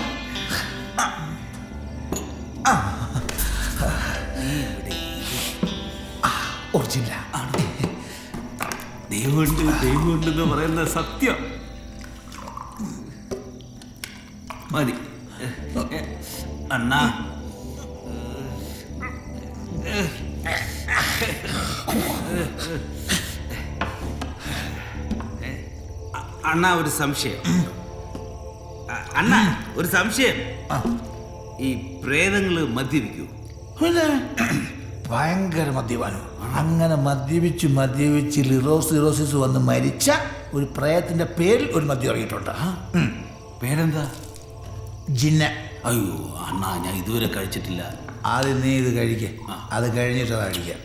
ഒറിജിനൽ ദൈവമുണ്ടെന്ന് പറയുന്ന സത്യം മതി അണ്ണാ. അണ്ണാ ഒരു സംശയം. അണ്ണാ ഒരു സംശയം. ഈ പ്രേതങ്ങള് മദ്യപിക്കൂ? ഭയങ്കര മദ്യപാനം. അങ്ങനെ മദ്യപിച്ച് ലിറോസിസ് വന്ന് മരിച്ച ഒരു പ്രേതത്തിന്റെ പേരിൽ ഒരു മദ്യം ഇറങ്ങിയിട്ടുണ്ട്. പേരെന്താ? ജിന്ന. അയ്യോ അണ്ണാ, ഞാൻ ഇതുവരെ കഴിച്ചിട്ടില്ല. ആദ്യം നീ ഇത് കഴിക്ക, അത് കഴിഞ്ഞിട്ട് അത് കഴിക്കാം.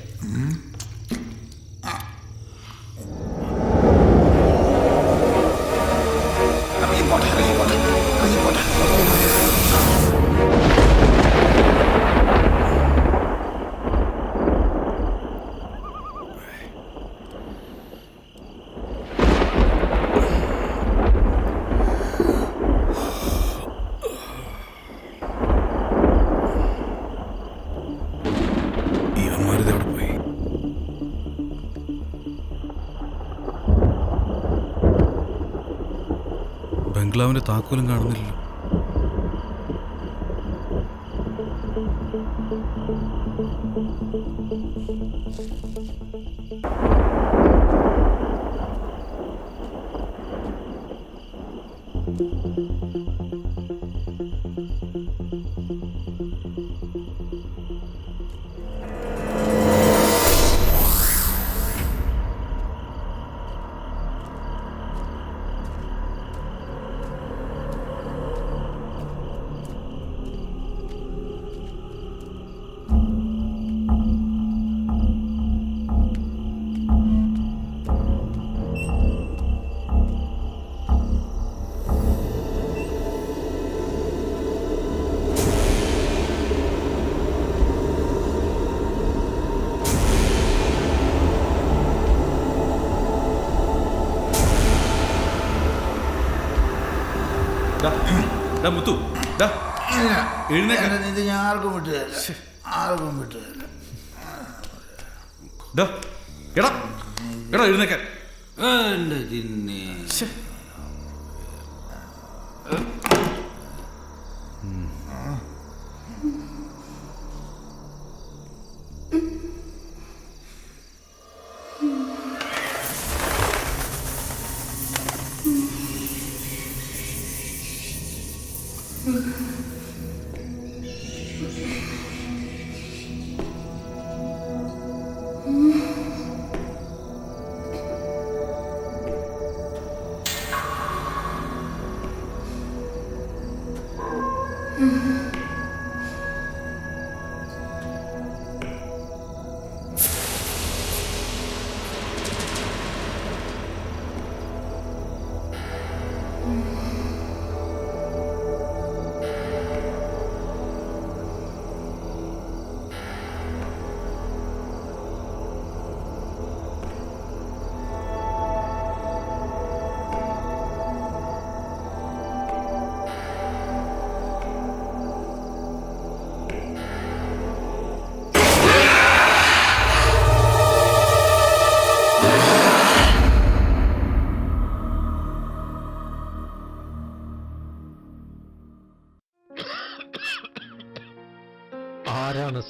ബംഗ്ലാവിന്റെ താക്കോലും കാണുന്നില്ല. മുത്തു ഇത് ഞാൻ ആർക്കും വിട്ടുതരില്ല. എഴുന്നേക്കാൻ.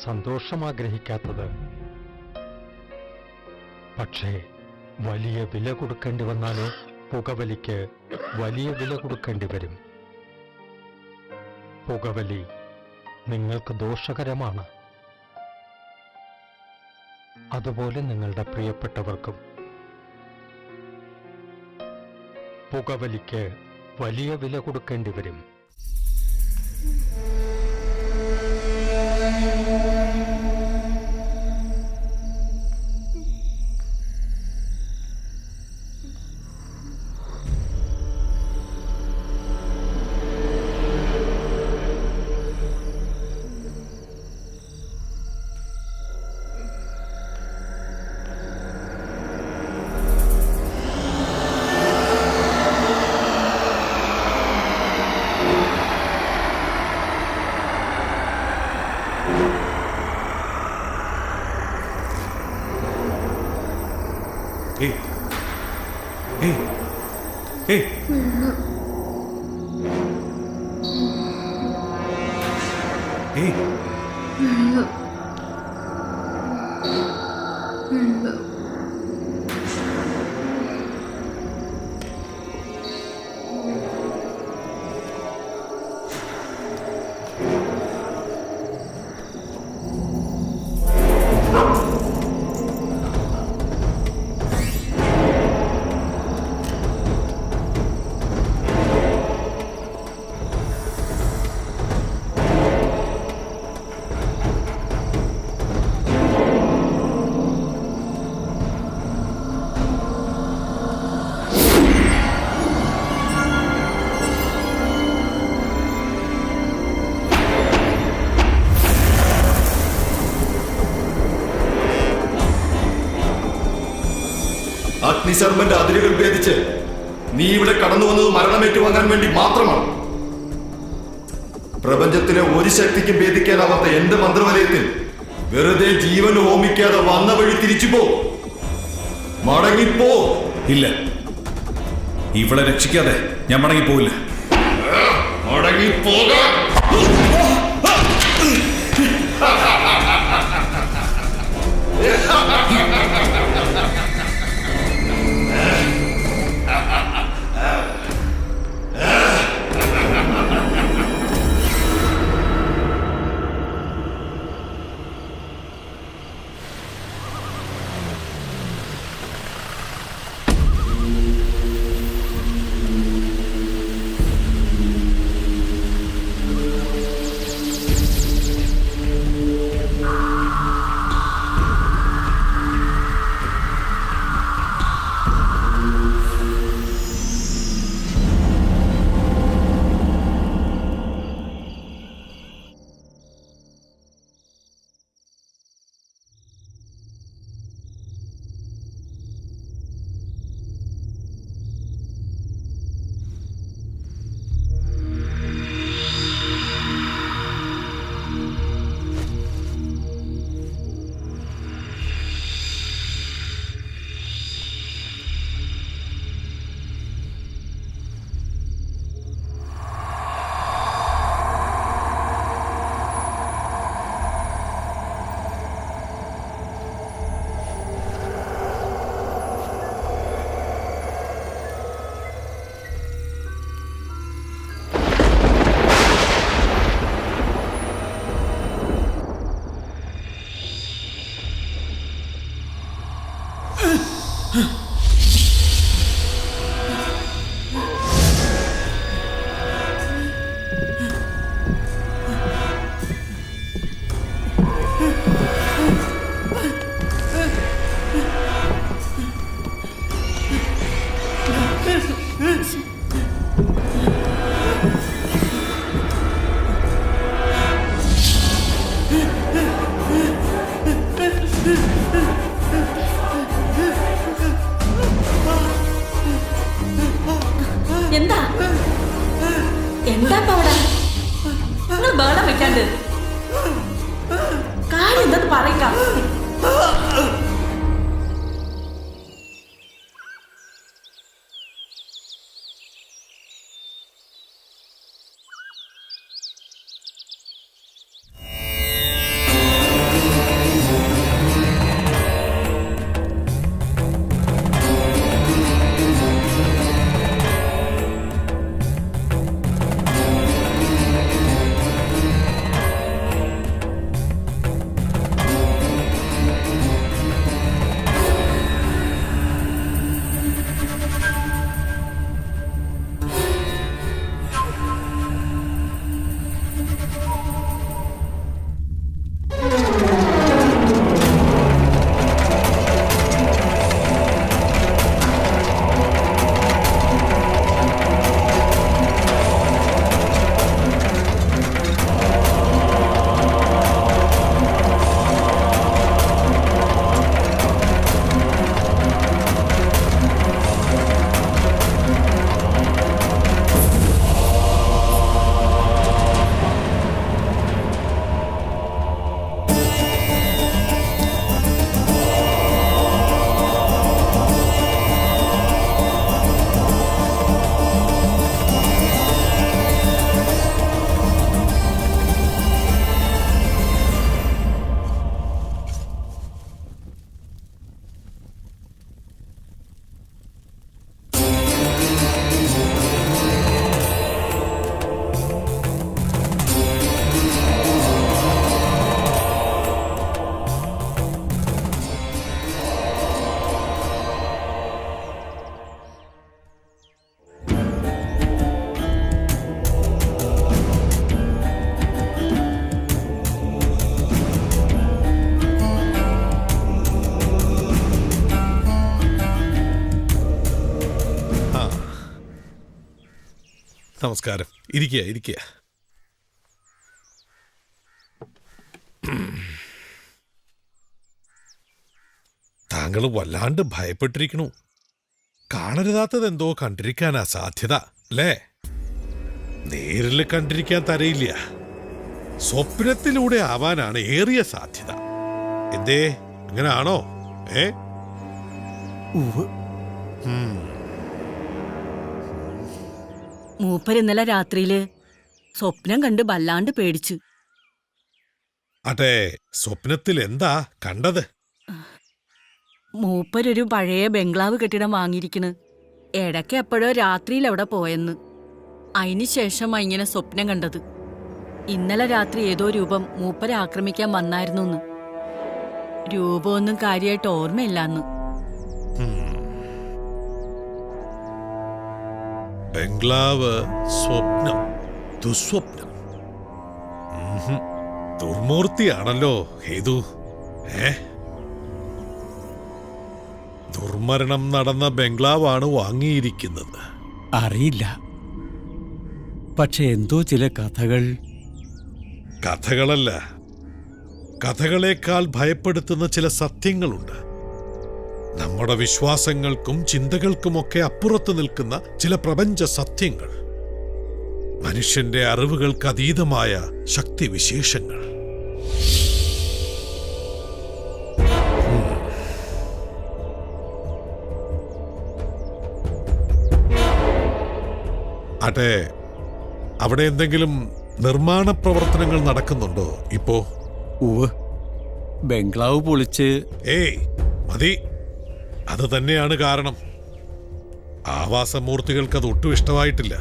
സന്തോഷം ആഗ്രഹിക്കാത്തത്. പക്ഷേ വലിയ വില കൊടുക്കേണ്ടി വന്നാലോ? പുകവലിക്ക് വലിയ വില കൊടുക്കേണ്ടി വരും. പുകവലി നിങ്ങൾക്ക് ദോഷകരമാണ്. അതുപോലെ നിങ്ങളുടെ പ്രിയപ്പെട്ടവർക്കും. പുകവലിക്ക് വലിയ വില കൊടുക്കേണ്ടി വരും. ഏയ് ഏയ് ഏയ് ഏയ് അഗ്നിശർമ്മന്റെ അതിരുകൾ ഭേദിച്ച് നീ ഇവിടെ കടന്നു വന്നത് മരണമേറ്റുവാങ്ങാൻ വേണ്ടി മാത്രമാണ്. പ്രപഞ്ചത്തിലെ ഒരു ശക്തിക്കും ഭേദിക്കാനാവാത്ത എന്റെ മന്ത്രവലയത്തിൽ വെറുതെ ജീവൻ ഹോമിക്കാതെ വന്ന വഴി തിരിച്ചു പോ. മടങ്ങിപ്പോ. ഇല്ല, ഇവളെ രക്ഷിക്കാതെ ഞാൻ മടങ്ങിപ്പോയില്ല. മടങ്ങിപ്പോകാൻ. നമസ്കാരം. ഇരിക്കുക ഇരിക്കുക. താങ്കൾ വല്ലാണ്ട് ഭയപ്പെട്ടിരിക്കണു. കാണരുതാത്തത് എന്തോ കണ്ടിരിക്കാനാ സാധ്യത അല്ലേ? നേരിൽ കണ്ടിരിക്കാൻ തരയില്ല. സ്വപ്നത്തിലൂടെ ആവാനാണ് ഏറിയ സാധ്യത. എന്തേ അങ്ങനാണോ? മൂപ്പർ ഇന്നലെ രാത്രിയില് സ്വപ്നം കണ്ട് വല്ലാണ്ട് പേടിച്ചു. അതെ, സ്വപ്നത്തിൽ എന്താ കണ്ടത്? മൂപ്പരൊരു പഴയ ബംഗ്ലാവ് കെട്ടിടം വാങ്ങിയിരിക്കണ്. ഇടയ്ക്ക് എപ്പോഴോ രാത്രിയിൽ അവിടെ പോയെന്ന്. അതിന് ശേഷമാ ഇങ്ങനെ സ്വപ്നം കണ്ടത്. ഇന്നലെ രാത്രി ഏതോ രൂപം മൂപ്പരെ ആക്രമിക്കാൻ വന്നായിരുന്നു. രൂപമൊന്നും കാര്യമായിട്ട് ഓർമ്മയില്ലാന്ന്. ബംഗ്ലാവ്, സ്വപ്നം, ദുസ്വപ്നം. ദുർമൂർത്തിയാണല്ലോ ഹേതു. ദുർമരണം നടന്ന ബംഗ്ലാവാണ് വാങ്ങിയിരിക്കുന്നത്. അറിയില്ല, പക്ഷെ എന്തോ ചില കഥകളല്ല, കഥകളേക്കാൾ ഭയപ്പെടുത്തുന്ന ചില സത്യങ്ങളുണ്ട്. നമ്മുടെ വിശ്വാസങ്ങൾക്കും ചിന്തകൾക്കുമൊക്കെ അപ്പുറത്ത് നിൽക്കുന്ന ചില പ്രപഞ്ച സത്യങ്ങൾ, മനുഷ്യന്റെ അറിവുകൾക്ക് അതീതമായ ശക്തിവിശേഷങ്ങൾ. അതെ, അവിടെ എന്തെങ്കിലും നിർമ്മാണ പ്രവർത്തനങ്ങൾ നടക്കുന്നുണ്ടോ ഇപ്പോ? ബംഗ്ലാവ് പൊളിച്ച് മതി. അത് തന്നെയാണ് കാരണം. ആവാസമൂർത്തികൾക്ക് അത് ഒട്ടും ഇഷ്ടമായിട്ടില്ല.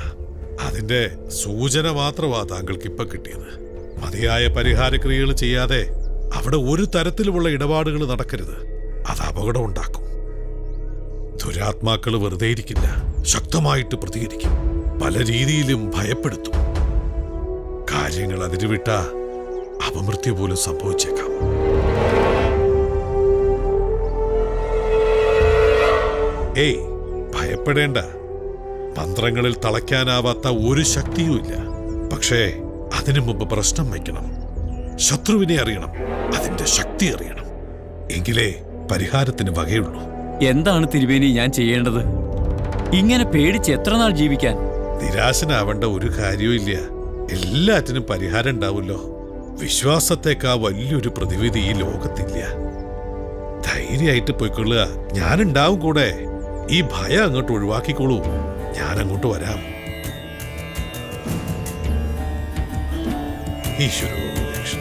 അതിന്റെ സൂചന മാത്രമാ താങ്കൾക്ക് ഇപ്പൊ കിട്ടിയത്. മതിയായ പരിഹാരക്രിയകൾ ചെയ്യാതെ അവിടെ ഒരു തരത്തിലുമുള്ള ഇടപാടുകൾ നടക്കരുത്. അത് അപകടം ഉണ്ടാക്കും. ദുരാത്മാക്കൾ വെറുതെ ഇരിക്കില്ല, ശക്തമായിട്ട് പ്രതികരിക്കും, പല രീതിയിലും ഭയപ്പെടുത്തും. കാര്യങ്ങൾ അതിരുവിട്ട അപമൃത്യു പോലും സംഭവിച്ചേക്കാം. ഭയപ്പെടേണ്ട. മന്ത്രങ്ങളിൽ തളയ്ക്കാനാവാത്ത ഒരു ശക്തിയുമില്ല. പക്ഷേ അതിനു മുമ്പ് പ്രശ്നം വയ്ക്കണം. ശത്രുവിനെ അറിയണം, അതിന്റെ ശക്തി അറിയണം. എങ്കിലേ പരിഹാരത്തിന് വകയുള്ളൂ. എന്താണ് തിരുവേനി ഞാൻ ചെയ്യേണ്ടത്? ഇങ്ങനെ പേടിച്ച് എത്ര നാൾ ജീവിക്കാൻ? നിരാശനാവേണ്ട ഒരു കാര്യവും ഇല്ല. എല്ലാറ്റിനും പരിഹാരം ഉണ്ടാവുമല്ലോ. വിശ്വാസത്തേക്കാ വലിയൊരു പ്രതിവിധി ഈ ലോകത്തില്ല. ധൈര്യമായിട്ട് പോയിക്കൊള്ളുക. ഞാനുണ്ടാവും കൂടെ. ഈ ഭയം അങ്ങോട്ട് ഒഴിവാക്കിക്കോളൂ. ഞാൻ അങ്ങോട്ട് വരാം. ഈശ്വരോ രക്ഷ.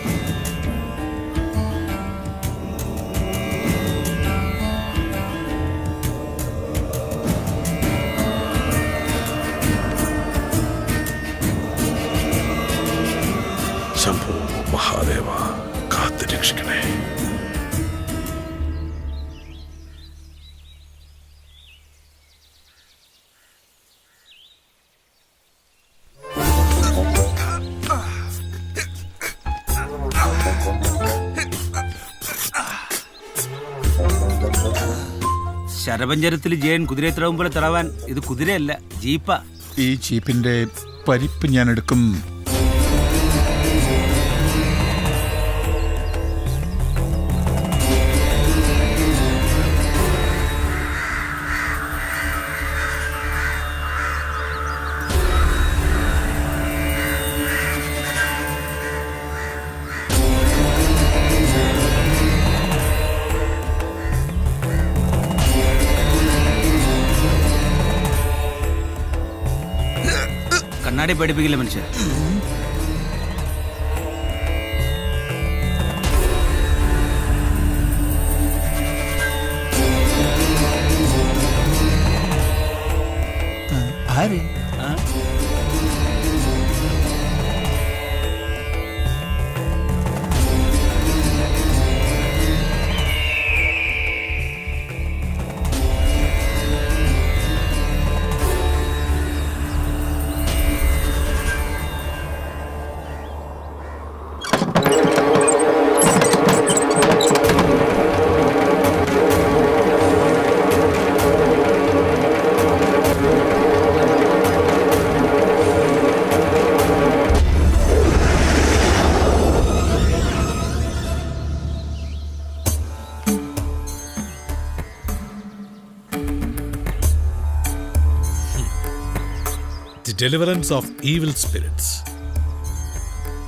ശംഭോ മഹാദേവ, കാത്തു രക്ഷിക്കണേ. ശരപഞ്ചരത്തിൽ ജയൻ കുതിരയെ തിളവും പോലെ തിളവാൻ ഇത് കുതിരയല്ല, ജീപ്പാ. ഈ ജീപ്പിന്റെ പരിപ്പ് ഞാൻ എടുക്കും. കണ്ണാടി പഠിപ്പിക്കില്ല മനുഷ്യൻ. ആര്? The deliverance of evil spirits,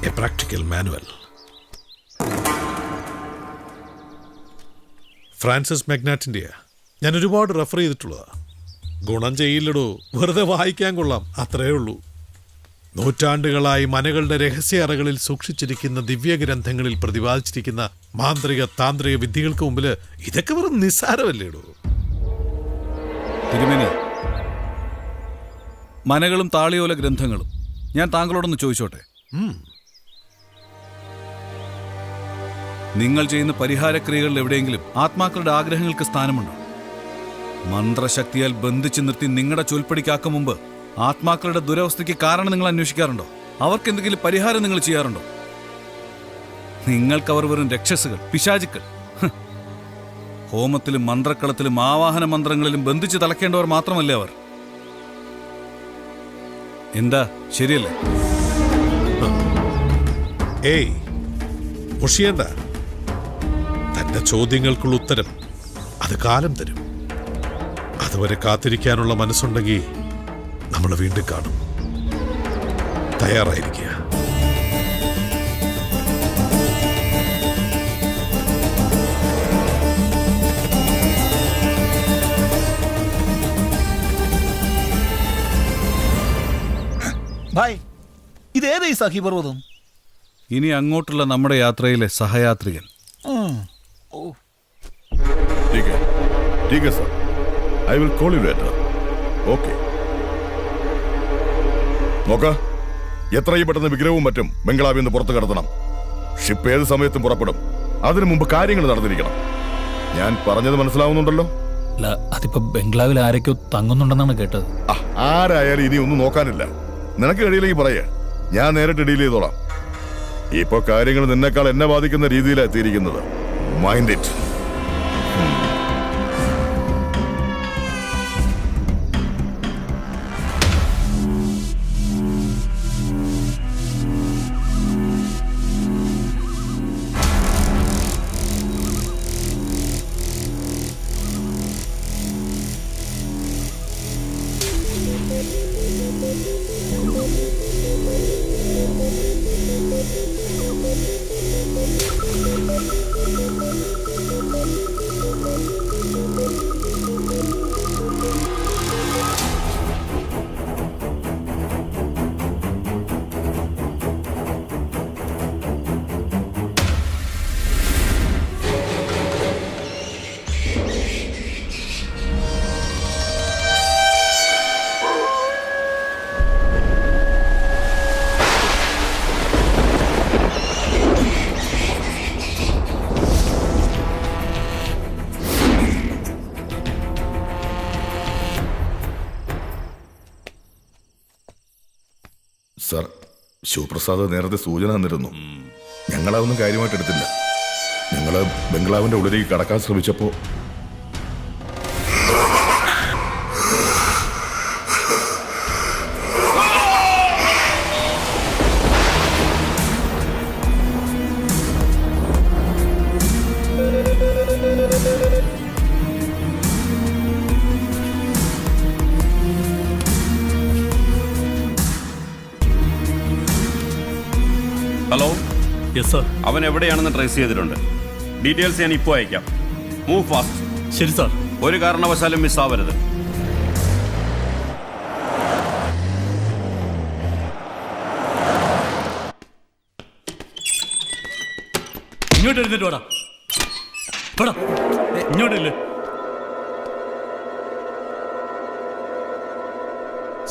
a practical manual. Francis മെഗ്നാറ്റിൻ്റെയാ. ഞാൻ ഒരുപാട് റെഫർ ചെയ്തിട്ടുള്ളതാ. ഗുണം ചെയ്യില്ലടോ, വെറുതെ വായിക്കാൻ കൊള്ളാം, അത്രയേ ഉള്ളൂ. നൂറ്റാണ്ടുകളായി മനകളുടെ രഹസ്യ അറകളിൽ സൂക്ഷിച്ചിരിക്കുന്ന ദിവ്യഗ്രന്ഥങ്ങളിൽ പ്രതിപാദിച്ചിരിക്കുന്ന മാന്ത്രിക താന്ത്രിക വിദ്യകൾക്ക് മുമ്പിൽ ഇതൊക്കെ വെറും നിസ്സാരമല്ലേടോ. തിരുമേനി, മനകളും താളിയോല ഗ്രന്ഥങ്ങളും ഞാൻ താങ്കളോടൊന്ന് ചോദിച്ചോട്ടെ. നിങ്ങൾ ചെയ്യുന്ന പരിഹാരക്രിയകളിൽ എവിടെയെങ്കിലും ആത്മാക്കളുടെ ആഗ്രഹങ്ങൾക്ക് സ്ഥാനമുണ്ടോ? മന്ത്രശക്തിയാൽ ബന്ധിച്ചു നിർത്തി നിങ്ങളുടെ ചൊൽപ്പടിക്കാക്കും മുമ്പ് ആത്മാക്കളുടെ ദുരവസ്ഥയ്ക്ക് കാരണം നിങ്ങൾ അന്വേഷിക്കാറുണ്ടോ? അവർക്ക് എന്തെങ്കിലും പരിഹാരം നിങ്ങൾ ചെയ്യാറുണ്ടോ? നിങ്ങൾക്കവർ വെറും രക്ഷസുകൾ, പിശാചുക്കൾ. ഹോമത്തിലും മന്ത്രക്കളത്തിലും ആവാഹന മന്ത്രങ്ങളിലും ബന്ധിച്ച് തളയ്ക്കേണ്ടവർ മാത്രമല്ലേ അവർ? എന്താ, ശരിയല്ലേ? ഏയ് മുഷിയണ്ട. തന്റെ ചോദ്യങ്ങൾക്കുള്ള ഉത്തരം അത് കാലം തരും. അതുവരെ കാത്തിരിക്കാനുള്ള മനസ്സുണ്ടെങ്കിൽ നമ്മൾ വീണ്ടും കാണും. തയ്യാറായിരിക്കുക. ഭായ്, ഇതേതാ ഈ സഖിപർവ്വതം? ഇനി അങ്ങോട്ടുള്ള നമ്മുടെ യാത്രയിലെ സഹയാത്രികൻ. ठीक है sir, I will call you later. Okay. നോക്ക, എത്രയും പെട്ടെന്ന് വിഗ്രഹവും മറ്റും ബംഗ്ലാവിൽ നിന്ന് പുറത്തു കടത്തണം. ഷിപ്പ് ഏത് സമയത്തും പുറപ്പെടും. അതിനു മുമ്പ് കാര്യങ്ങൾ നടന്നിരിക്കണം. ഞാൻ പറഞ്ഞത് മനസ്സിലാവുന്നുണ്ടല്ലോ? അല്ല, അതിപ്പോ ബംഗ്ലാവിൽ ആരൊക്കെയോ തങ്ങുന്നുണ്ടെന്നാണ് കേട്ടത്. ആരായാലും ഇനി ഒന്നും നോക്കാനില്ല. നിനക്ക് കഴിയില്ലെങ്കിൽ പറയേ, ഞാൻ നേരിട്ട് ഡീൽ ചെയ്തോളാം. ഇപ്പൊ കാര്യങ്ങൾ നിന്നെക്കാൾ എന്നെ ബാധിക്കുന്ന രീതിയിലാണ് എത്തിയിരിക്കുന്നത്. Mind it. സർ, ശിവപ്രസാദ് നേരത്തെ സൂചന തന്നിരുന്നു. ഞങ്ങളതൊന്നും കാര്യമായിട്ട് എടുത്തില്ല. ഞങ്ങൾ ബംഗ്ലാവിന്റെ ഉള്ളിലേക്ക് കടക്കാൻ ശ്രമിച്ചപ്പോ ഹലോ, യെസ് സർ. അവൻ എവിടെയാണെന്ന് ട്രേസ് ചെയ്തിട്ടുണ്ട്. ഡീറ്റെയിൽസ് ഞാൻ ഇപ്പോൾ അയക്കാം. Move fast. ശരി സാർ. ഒരു കാരണവശാലും മിസ്സാവരുത്. ഇങ്ങോട്ട് എഴുന്നേറ്റ് വാടാ. ഇങ്ങോട്ടില്ലേ?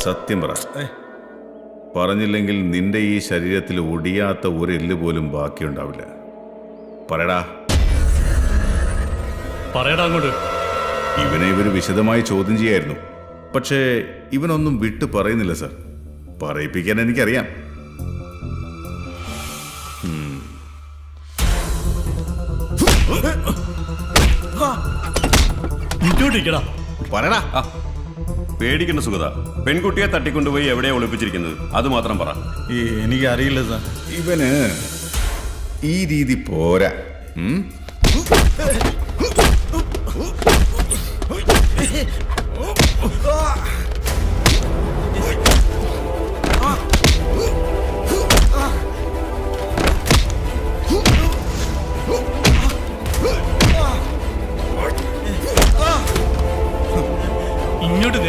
സത്യം പറ. പറഞ്ഞില്ലെങ്കിൽ നിന്റെ ഈ ശരീരത്തിൽ ഒടിയാത്ത ഒരു എല്ല് പോലും ബാക്കിയുണ്ടാവില്ല. പറയടാ. പറയടാ അങ്ങോട്ട്. ഇവനെ ഇവർ വിശദമായി ചോദ്യം ചെയ്യായിരുന്നു. പക്ഷേ ഇവനൊന്നും വിട്ടു പറയുന്നില്ല സർ. പറയിപ്പിക്കാൻ എനിക്കറിയാം. പറയടാ. പേടിക്കേണ്ട സുഗത. പെൺകുട്ടിയെ തട്ടിക്കൊണ്ടുപോയി എവിടെയാ ഒളിപ്പിച്ചിരിക്കുന്നത്? അത് മാത്രം പറ. എനിക്ക് അറിയില്ല സാർ. ഇവന് ഈ രീതി പോരാ.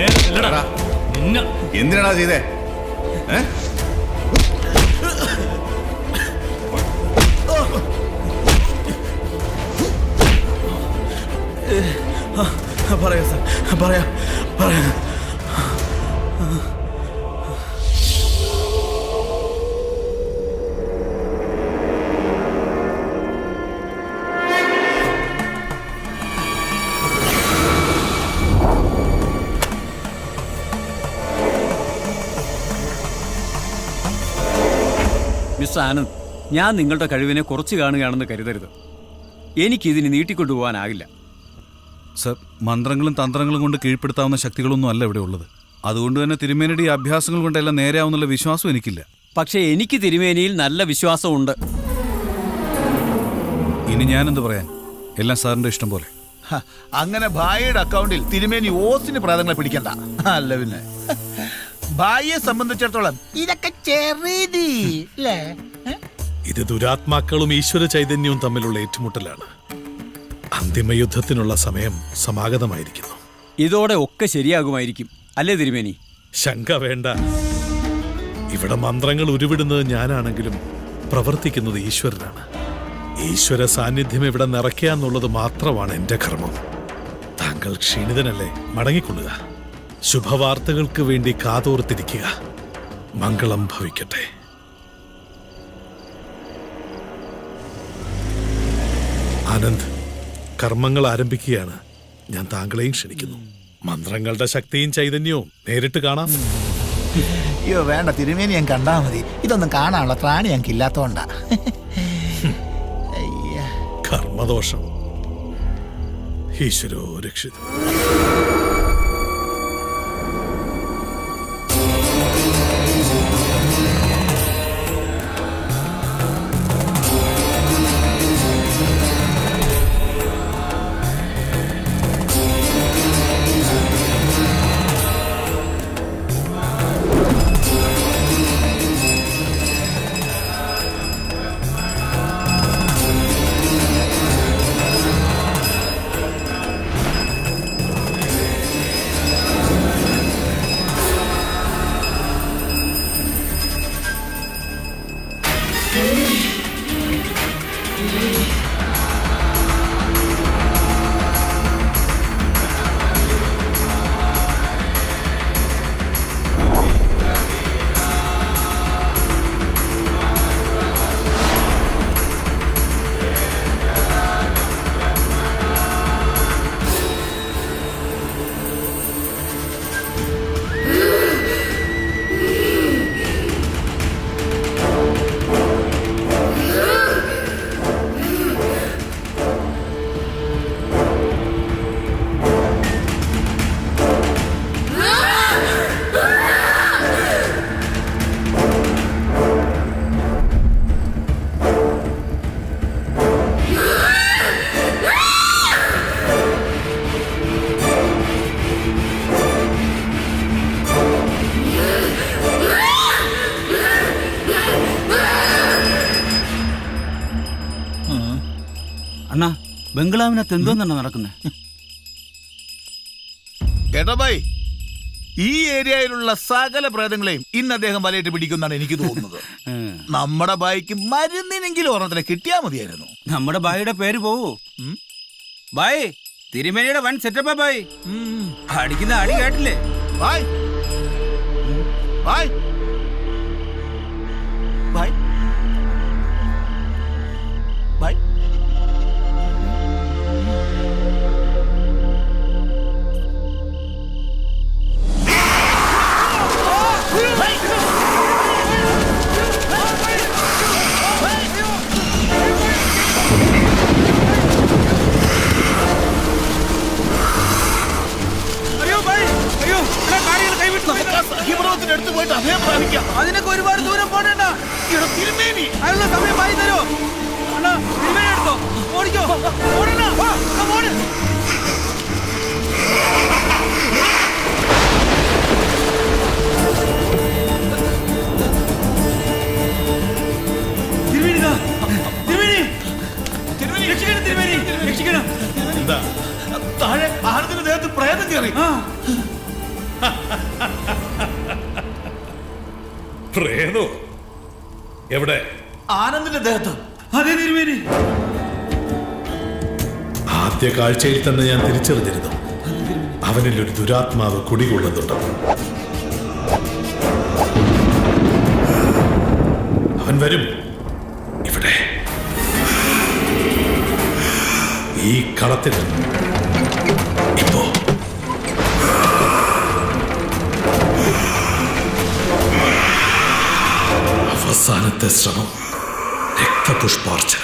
നേരെ ചെല്ലടാ. നിന്നെ എന്തിനാടാ ചെയ്തേ? ഏ? പറയാം സാർ, പറയാം. മിസ്റ്റർ ആനന്ദ്, ഞാൻ നിങ്ങളുടെ കഴിവിനെ കുറച്ച് കാണുകയാണെന്ന് കരുതരുത്. എനിക്കിതിന് നീട്ടിക്കൊണ്ടുപോകാനാകില്ല. സർ, മന്ത്രങ്ങളും തന്ത്രങ്ങളും കൊണ്ട് കീഴ്പ്പെടുത്താവുന്ന ശക്തികളൊന്നും അല്ല ഇവിടെ ഉള്ളത്. അതുകൊണ്ട് തന്നെ തിരുമേനിയുടെ ഈ അഭ്യാസങ്ങൾ കൊണ്ടെല്ലാം നേരെയാവുന്നുള്ള വിശ്വാസം എനിക്കില്ല. പക്ഷേ എനിക്ക് തിരുമേനിയിൽ നല്ല വിശ്വാസമുണ്ട്. ഇനി ഞാനെന്ത് പറയാൻ? എല്ലാം സാറിന്റെ ഇഷ്ടം പോലെ. അങ്ങനെ ഭായിയുടെ അക്കൗണ്ടിൽ തിരുമേനി ഓസിന് പ്രേതങ്ങളെ പിടിക്കണ്ട. അല്ല പിന്നെ ഭായിയെ സംബന്ധിച്ചിടത്തോളം ഇതൊക്കെ ചെറിയതി. ഇത് ദുരാത്മാക്കളും ഈശ്വര ചൈതന്യവും തമ്മിലുള്ള ഏറ്റുമുട്ടലാണ്. അന്തിമ യുദ്ധത്തിനുള്ള സമയം സമാഗതമായിരിക്കുന്നു. ഇതോടെ ഒക്കെ ശരിയാകുമായിരിക്കും, അല്ലേ തിരുമേനി? ശങ്ക വേണ്ട. ഇവിടെ മന്ത്രങ്ങൾ ഉരുവിടുന്നത് ഞാനാണെങ്കിലും പ്രവർത്തിക്കുന്നത് ഈശ്വരനാണ്. ഈശ്വര സാന്നിധ്യം ഇവിടെ നിറയ്ക്കുക എന്നുള്ളത് മാത്രമാണ് എന്റെ കർമ്മം. താങ്കൾ ക്ഷീണിതനല്ലേ? മടങ്ങിക്കൊള്ളുക. ശുഭവാർത്തകൾക്ക് വേണ്ടി കാതോർത്തിരിക്കുക. മംഗളം ഭവിക്കട്ടെ. ആനന്ദ്, കർമ്മങ്ങൾ ആരംഭിക്കുകയാണ്. ഞാൻ താങ്കളെയും ക്ഷണിക്കുന്നു. മന്ത്രങ്ങളുടെ ശക്തിയും ചൈതന്യവും നേരിട്ട് കാണാം. അയ്യോ വേണ്ട തിരുമേനി, ഞാൻ കണ്ടാ മതി. ഇതൊന്നും കാണാനുള്ള ത്രാണി ഞങ്ങൾക്ക് ഇല്ലാത്തോണ്ടാ. കർമ്മദോഷം. ഈശ്വരോ രക്ഷിത. അണ്ണാ, ബംഗ്ലാവിനകത്ത് എന്തോന്നാണ് നടക്കുന്നത്? കേട്ടോ ഭായ്, ഈ ഏരിയയിലുള്ള സകല പ്രേതങ്ങളെയും ഇന്ന് അദ്ദേഹം വലയിട്ട് പിടിക്കുന്നാണ് എനിക്ക് തോന്നുന്നത്. നമ്മുടെ ബായിക്ക് മരുന്നിനെങ്കിലും ഓർമ്മത്തിനെ കിട്ടിയാ മതിയായിരുന്നു. നമ്മുടെ ബായിയുടെ പേര് പോവൂ. ബായ്, തിരുമേനിയുടെ വൺ സെറ്റപ്പാ ബായ്. അടിക്കുന്ന അടി കേട്ടില്ലേ? ബായ് ബായ് ബായ് ബായ്. അതിനൊക്കെ ഒരുപാട് ദൂരം പോകണ്ട. അതിനുള്ള സമയം വാങ്ങി തരോ? എടുത്തോ, ഓടിക്കോ, ഓടണ. താഴെ ആനന്ദിന്റെ ദേഹത്ത് പ്രേതം കയറി. പ്രേതോ എവിടെ? ആനന്ദിന്റെ ദേഹത്ത്. അതേ തിരുമേനി. ആദ്യ കാഴ്ചയിൽ തന്നെ ഞാൻ തിരിച്ചറിഞ്ഞിരുന്നു അവനിൽ ഒരു ദുരാത്മാവ് കുടികൊള്ളുന്നുണ്ടെന്ന്. അവൻ വരും ഇവിടെ, ഈ കളത്തിൽ. ഇപ്പോ അവസാനത്തെ ശ്രമം, രക്തപുഷ്പാർച്ചന.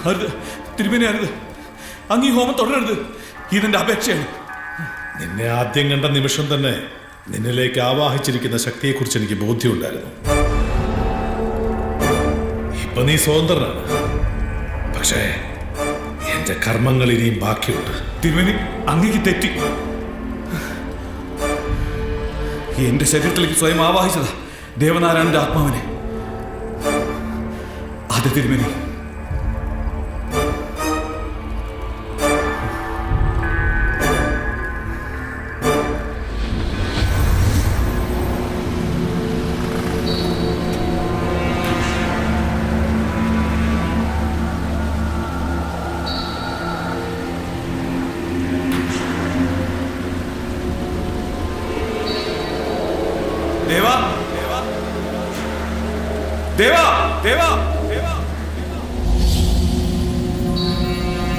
അരുത് തിരുമേനി, അരുത്. അങ്ങ് ഈ ഹോമം തുടരരുത്. ഇതെന്റെ അപേക്ഷയാണ്. നിന്നെ ആദ്യം കണ്ട നിമിഷം തന്നെ നിന്നിലേക്ക് ആവാഹിച്ചിരിക്കുന്ന ശക്തിയെക്കുറിച്ച് എനിക്ക് ബോധ്യമുണ്ടായിരുന്നു. ഇപ്പൊ നീ സ്വതന്ത്രനാണ്, പക്ഷേ എന്റെ കർമ്മങ്ങൾ ഇനിയും ബാക്കിയുണ്ട്. തിരുമേനി, അങ്ങേക്ക് തെറ്റി. എന്റെ ശരീരത്തിലേക്ക് സ്വയം ആവാഹിച്ചതാ ദേവനാരായണന്റെ ആത്മാവിനെ. അതെ തിരുമേനി. ദേവാ ദേവാ ദേവാ ദേവാ ദേവാ,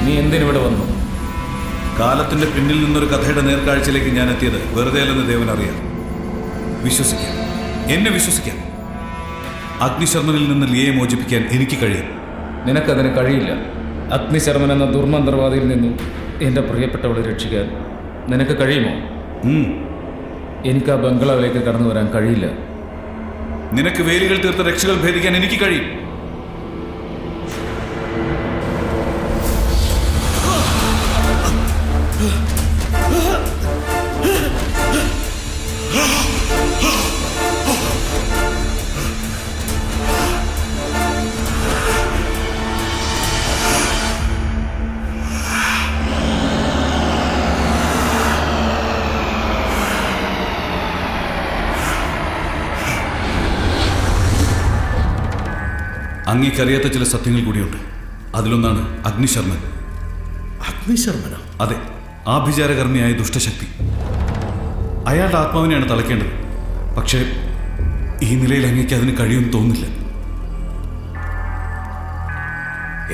നീ എന്തിനിവിടെ വന്നു? കാലത്തിന്റെ പിന്നിൽ നിന്നൊരു കഥയുടെ നേർക്കാഴ്ചയിലേക്ക് ഞാൻ എത്തിയത് വെറുതെ അല്ലെന്ന് ദേവൻ അറിയാം. വിശ്വസിക്കാം, എന്നെ വിശ്വസിക്കാം. അഗ്നിശർമ്മനിൽ നിന്ന് ലിയെ മോചിപ്പിക്കാൻ എനിക്ക് കഴിയും. നിനക്കതിന് കഴിയില്ല. അഗ്നിശർമ്മൻ എന്ന ദുർമന്ത്രവാദിയിൽ നിന്നും എൻ്റെ പ്രിയപ്പെട്ടവളെ രക്ഷിക്കാൻ നിനക്ക് കഴിയുമോ? എനിക്ക് ആ ബംഗ്ലാവിലേക്ക് കടന്നു വരാൻ കഴിയില്ല. നിനക്ക് വേലികൾ തീർത്ത രക്ഷകൾ ഭേദിക്കാൻ എനിക്ക് കഴിയും. അങ്ങേക്കറിയാത്ത ചില സത്യങ്ങൾ കൂടിയുണ്ട്. അതിലൊന്നാണ് അഗ്നിശർമ്മൻ. അഗ്നിശർമ്മനോ? അതെ, ആഭിചാരകർമ്മിയായ ദുഷ്ടശക്തി. അയാളുടെ ആത്മാവിനെയാണ് തളയ്ക്കേണ്ടത്. പക്ഷേ ഈ നിലയിൽ അങ്ങേക്ക് അതിന് കഴിയുമെന്ന് തോന്നുന്നില്ല.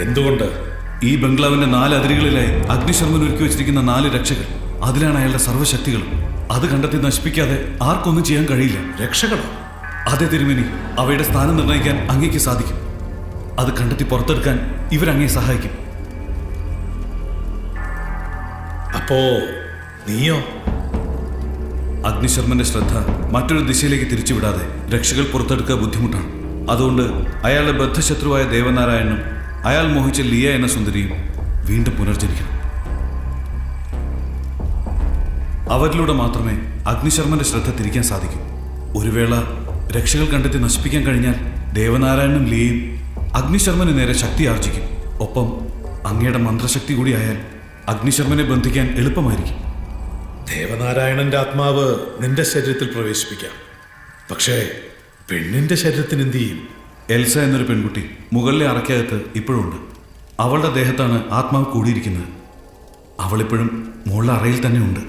എന്തുകൊണ്ട്? ഈ ബംഗ്ലാവിന്റെ 4 അതിരുകളിലായി അഗ്നിശർമ്മൻ ഒരുക്കി വെച്ചിരിക്കുന്ന 4 രക്ഷകൾ. അതിലാണ് അയാളുടെ സർവ്വശക്തികളും. അത് കണ്ടെത്തി നശിപ്പിക്കാതെ ആർക്കൊന്നും ചെയ്യാൻ കഴിയില്ല. രക്ഷകളോ? അതെ തിരുമേനി, അവയുടെ സ്ഥാനം നിർണ്ണയിക്കാൻ അങ്ങേക്ക് സാധിക്കും. അത് കണ്ടെത്തി പുറത്തെടുക്കാൻ ഇവരങ്ങേ സഹായിക്കും. അപ്പോ നീയോ? അഗ്നിശർമ്മന്റെ ശ്രദ്ധ മറ്റൊരു ദിശയിലേക്ക് തിരിച്ചുവിടാതെ രക്ഷകൾ പുറത്തെടുക്കുക ബുദ്ധിമുട്ടാണ്. അതുകൊണ്ട് അയാളുടെ ബദ്ധശത്രുവായ ദേവനാരായണനും അയാൾ മോഹിച്ച ലിയ എന്ന സുന്ദരിയും വീണ്ടും പുനർജനിക്കണം. അവരിലൂടെ മാത്രമേ അഗ്നിശർമ്മന്റെ ശ്രദ്ധ തിരിക്കാൻ സാധിക്കൂ. ഒരു വേള രക്ഷകൾ കണ്ടെത്തി നശിപ്പിക്കാൻ കഴിഞ്ഞാൽ ദേവനാരായണനും ലിയയും അഗ്നിശർമ്മന് നേരെ ശക്തി ആർജിക്കും. ഒപ്പം അങ്ങയുടെ മന്ത്രശക്തി കൂടിയായാൽ അഗ്നിശർമ്മനെ ബന്ധിക്കാൻ എളുപ്പമായിരിക്കും. ദേവനാരായണന്റെ ആത്മാവ് നിന്റെ ശരീരത്തിൽ പ്രവേശിപ്പിക്കാം. പക്ഷേ പെണ്ണിന്റെ ശരീരത്തിന് എന്ത് ചെയ്യും? എൽസ എന്നൊരു പെൺകുട്ടി മുകളിലെ അറയ്ക്കകത്ത് ഇപ്പോഴുണ്ട്. അവളുടെ ദേഹത്താണ് ആത്മാവ് കൂടിയിരിക്കുന്നത്. അവളിപ്പോഴും മുകളിലെ അറയിൽ തന്നെ ഉണ്ട്.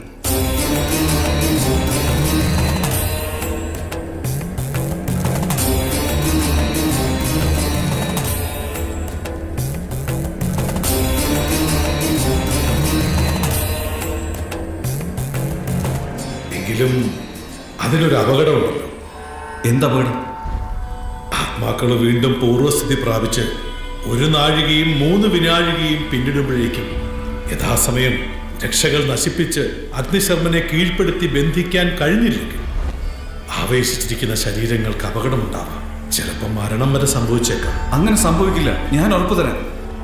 എങ്കിലും അതിലൊരു അപകടമുണ്ടല്ലോ. എന്തപകടം? ആത്മാക്കൾ വീണ്ടും പൂർവ്വസ്ഥിതി പ്രാപിച്ച് 1 നാഴികയും 3 വിനാഴികയും പിന്നിടുമ്പോഴേക്കും യഥാസമയം രക്ഷകൾ നശിപ്പിച്ച് അഗ്നിശർമ്മനെ കീഴ്പ്പെടുത്തി ബന്ധിക്കാൻ കഴിഞ്ഞില്ലെങ്കിൽ ആവേശിച്ചിരിക്കുന്ന ശരീരങ്ങൾക്ക് അപകടമുണ്ടാവാം. ചിലപ്പോൾ മരണം വരെ സംഭവിച്ചേക്കാം. അങ്ങനെ സംഭവിക്കില്ല, ഞാൻ ഉറപ്പു തരാം.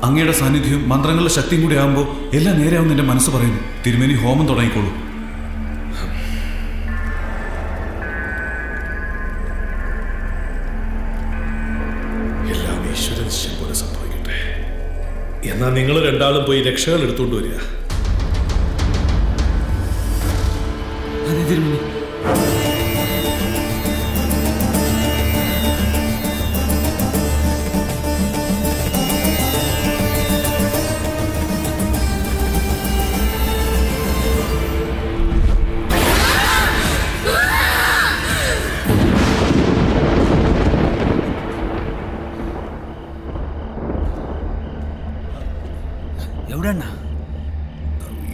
അങ്ങയുടെ സാന്നിധ്യവും മന്ത്രങ്ങളുടെ ശക്തിയും കൂടി ആകുമ്പോൾ എല്ലാം നേരെയാവും എന്റെ മനസ്സ് പറയുന്നു. തിരുമേനി ഹോമം തുടങ്ങിക്കോളൂ. എല്ലാം ഈശ്വര നിശ്ചയം പോലെ സംഭവിക്കട്ടെ. എന്നാൽ നിങ്ങൾ രണ്ടാളും പോയി രക്ഷകൾ എടുത്തുകൊണ്ട് വരിക. എവിടെണ്ണ?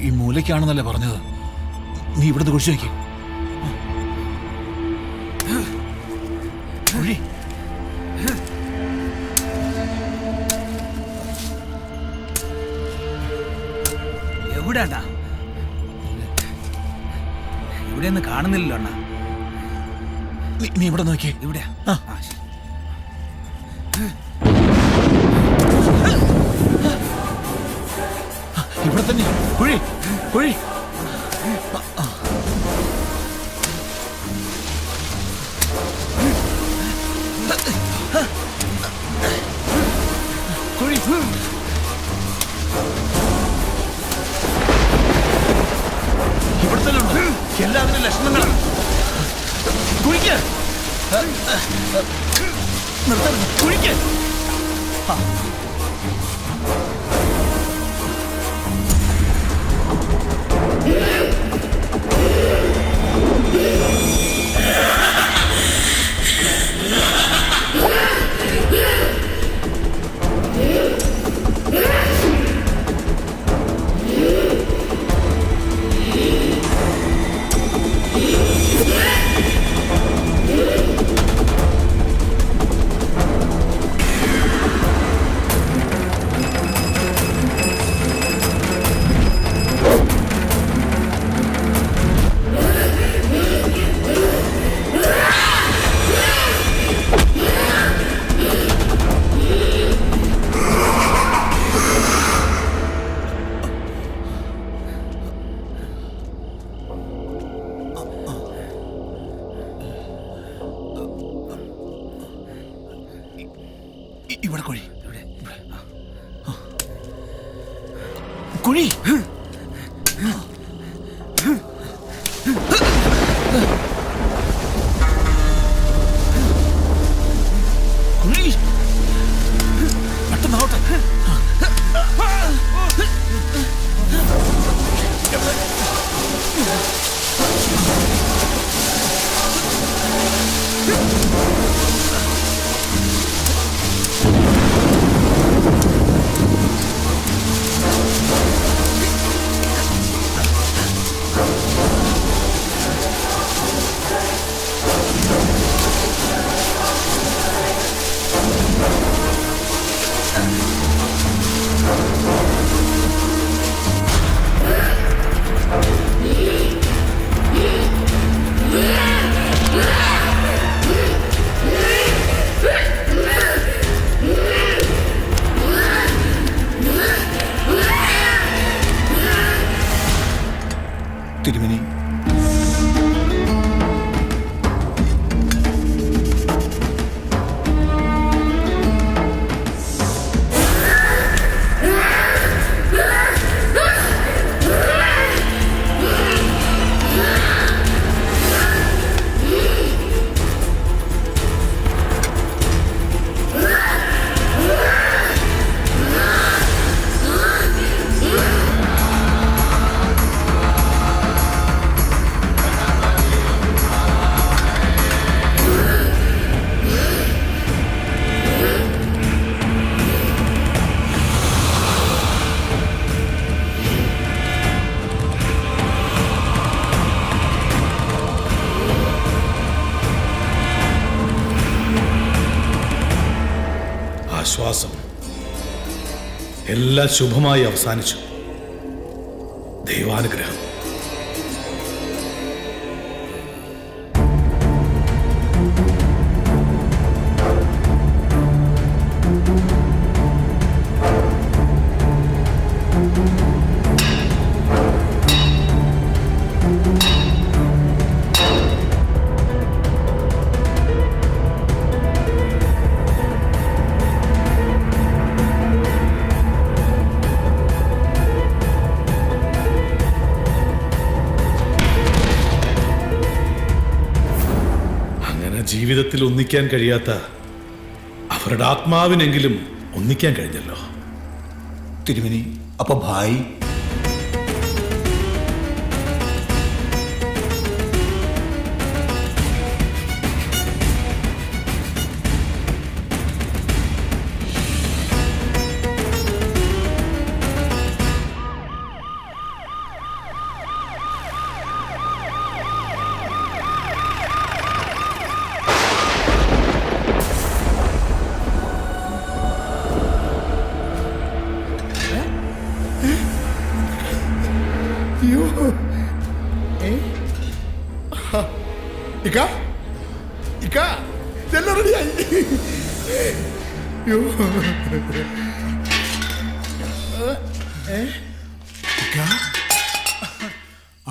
ഈ മൂലയ്ക്കാണെന്നല്ലേ പറഞ്ഞത്? നീ ഇവിടുന്ന് കുറിച്ച് നോക്കി. എവിടെണ്ണ? ഇവിടെയൊന്നും കാണുന്നില്ലല്ലോ അണ്ണ. നീ ഇവിടെ നോക്കി. ഇവിടെയാ? ഇവിടെ തന്നെ കുഴി കുഴി. കുഴി ഇവിടെ തന്നെ ഉണ്ട്. എല്ലാത്തിനും ലക്ഷണങ്ങളാണ്. കുഴിക്ക് നിർത്തരുത്. കുഴിക്ക്. ഇവിടെ കുഴി. കുഴി. കുഴി. ആശ്വാസം. എല്ലാം ശുഭമായി അവസാനിച്ചു. ദൈവാനുഗ്രഹം. ജീവിതത്തിൽ ഒന്നിക്കാൻ കഴിയാത്ത അവരുടെ ആത്മാവിനെങ്കിലും ഒന്നിക്കാൻ കഴിഞ്ഞല്ലോ. തിരുമേനി, അപ്പൊ ഭായി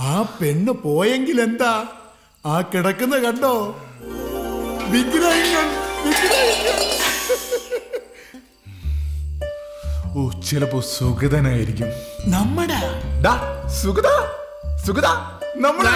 ആ പെണ്ണ് പോയെങ്കിൽ എന്താ? ആ കിടക്കുന്ന കണ്ടോ? വിഗ്രഹങ്ങൾ. ഓ, ചിലപ്പോ സുഗതനായിരിക്കും. നമ്മുടെ സുഗത നമ്മുടെ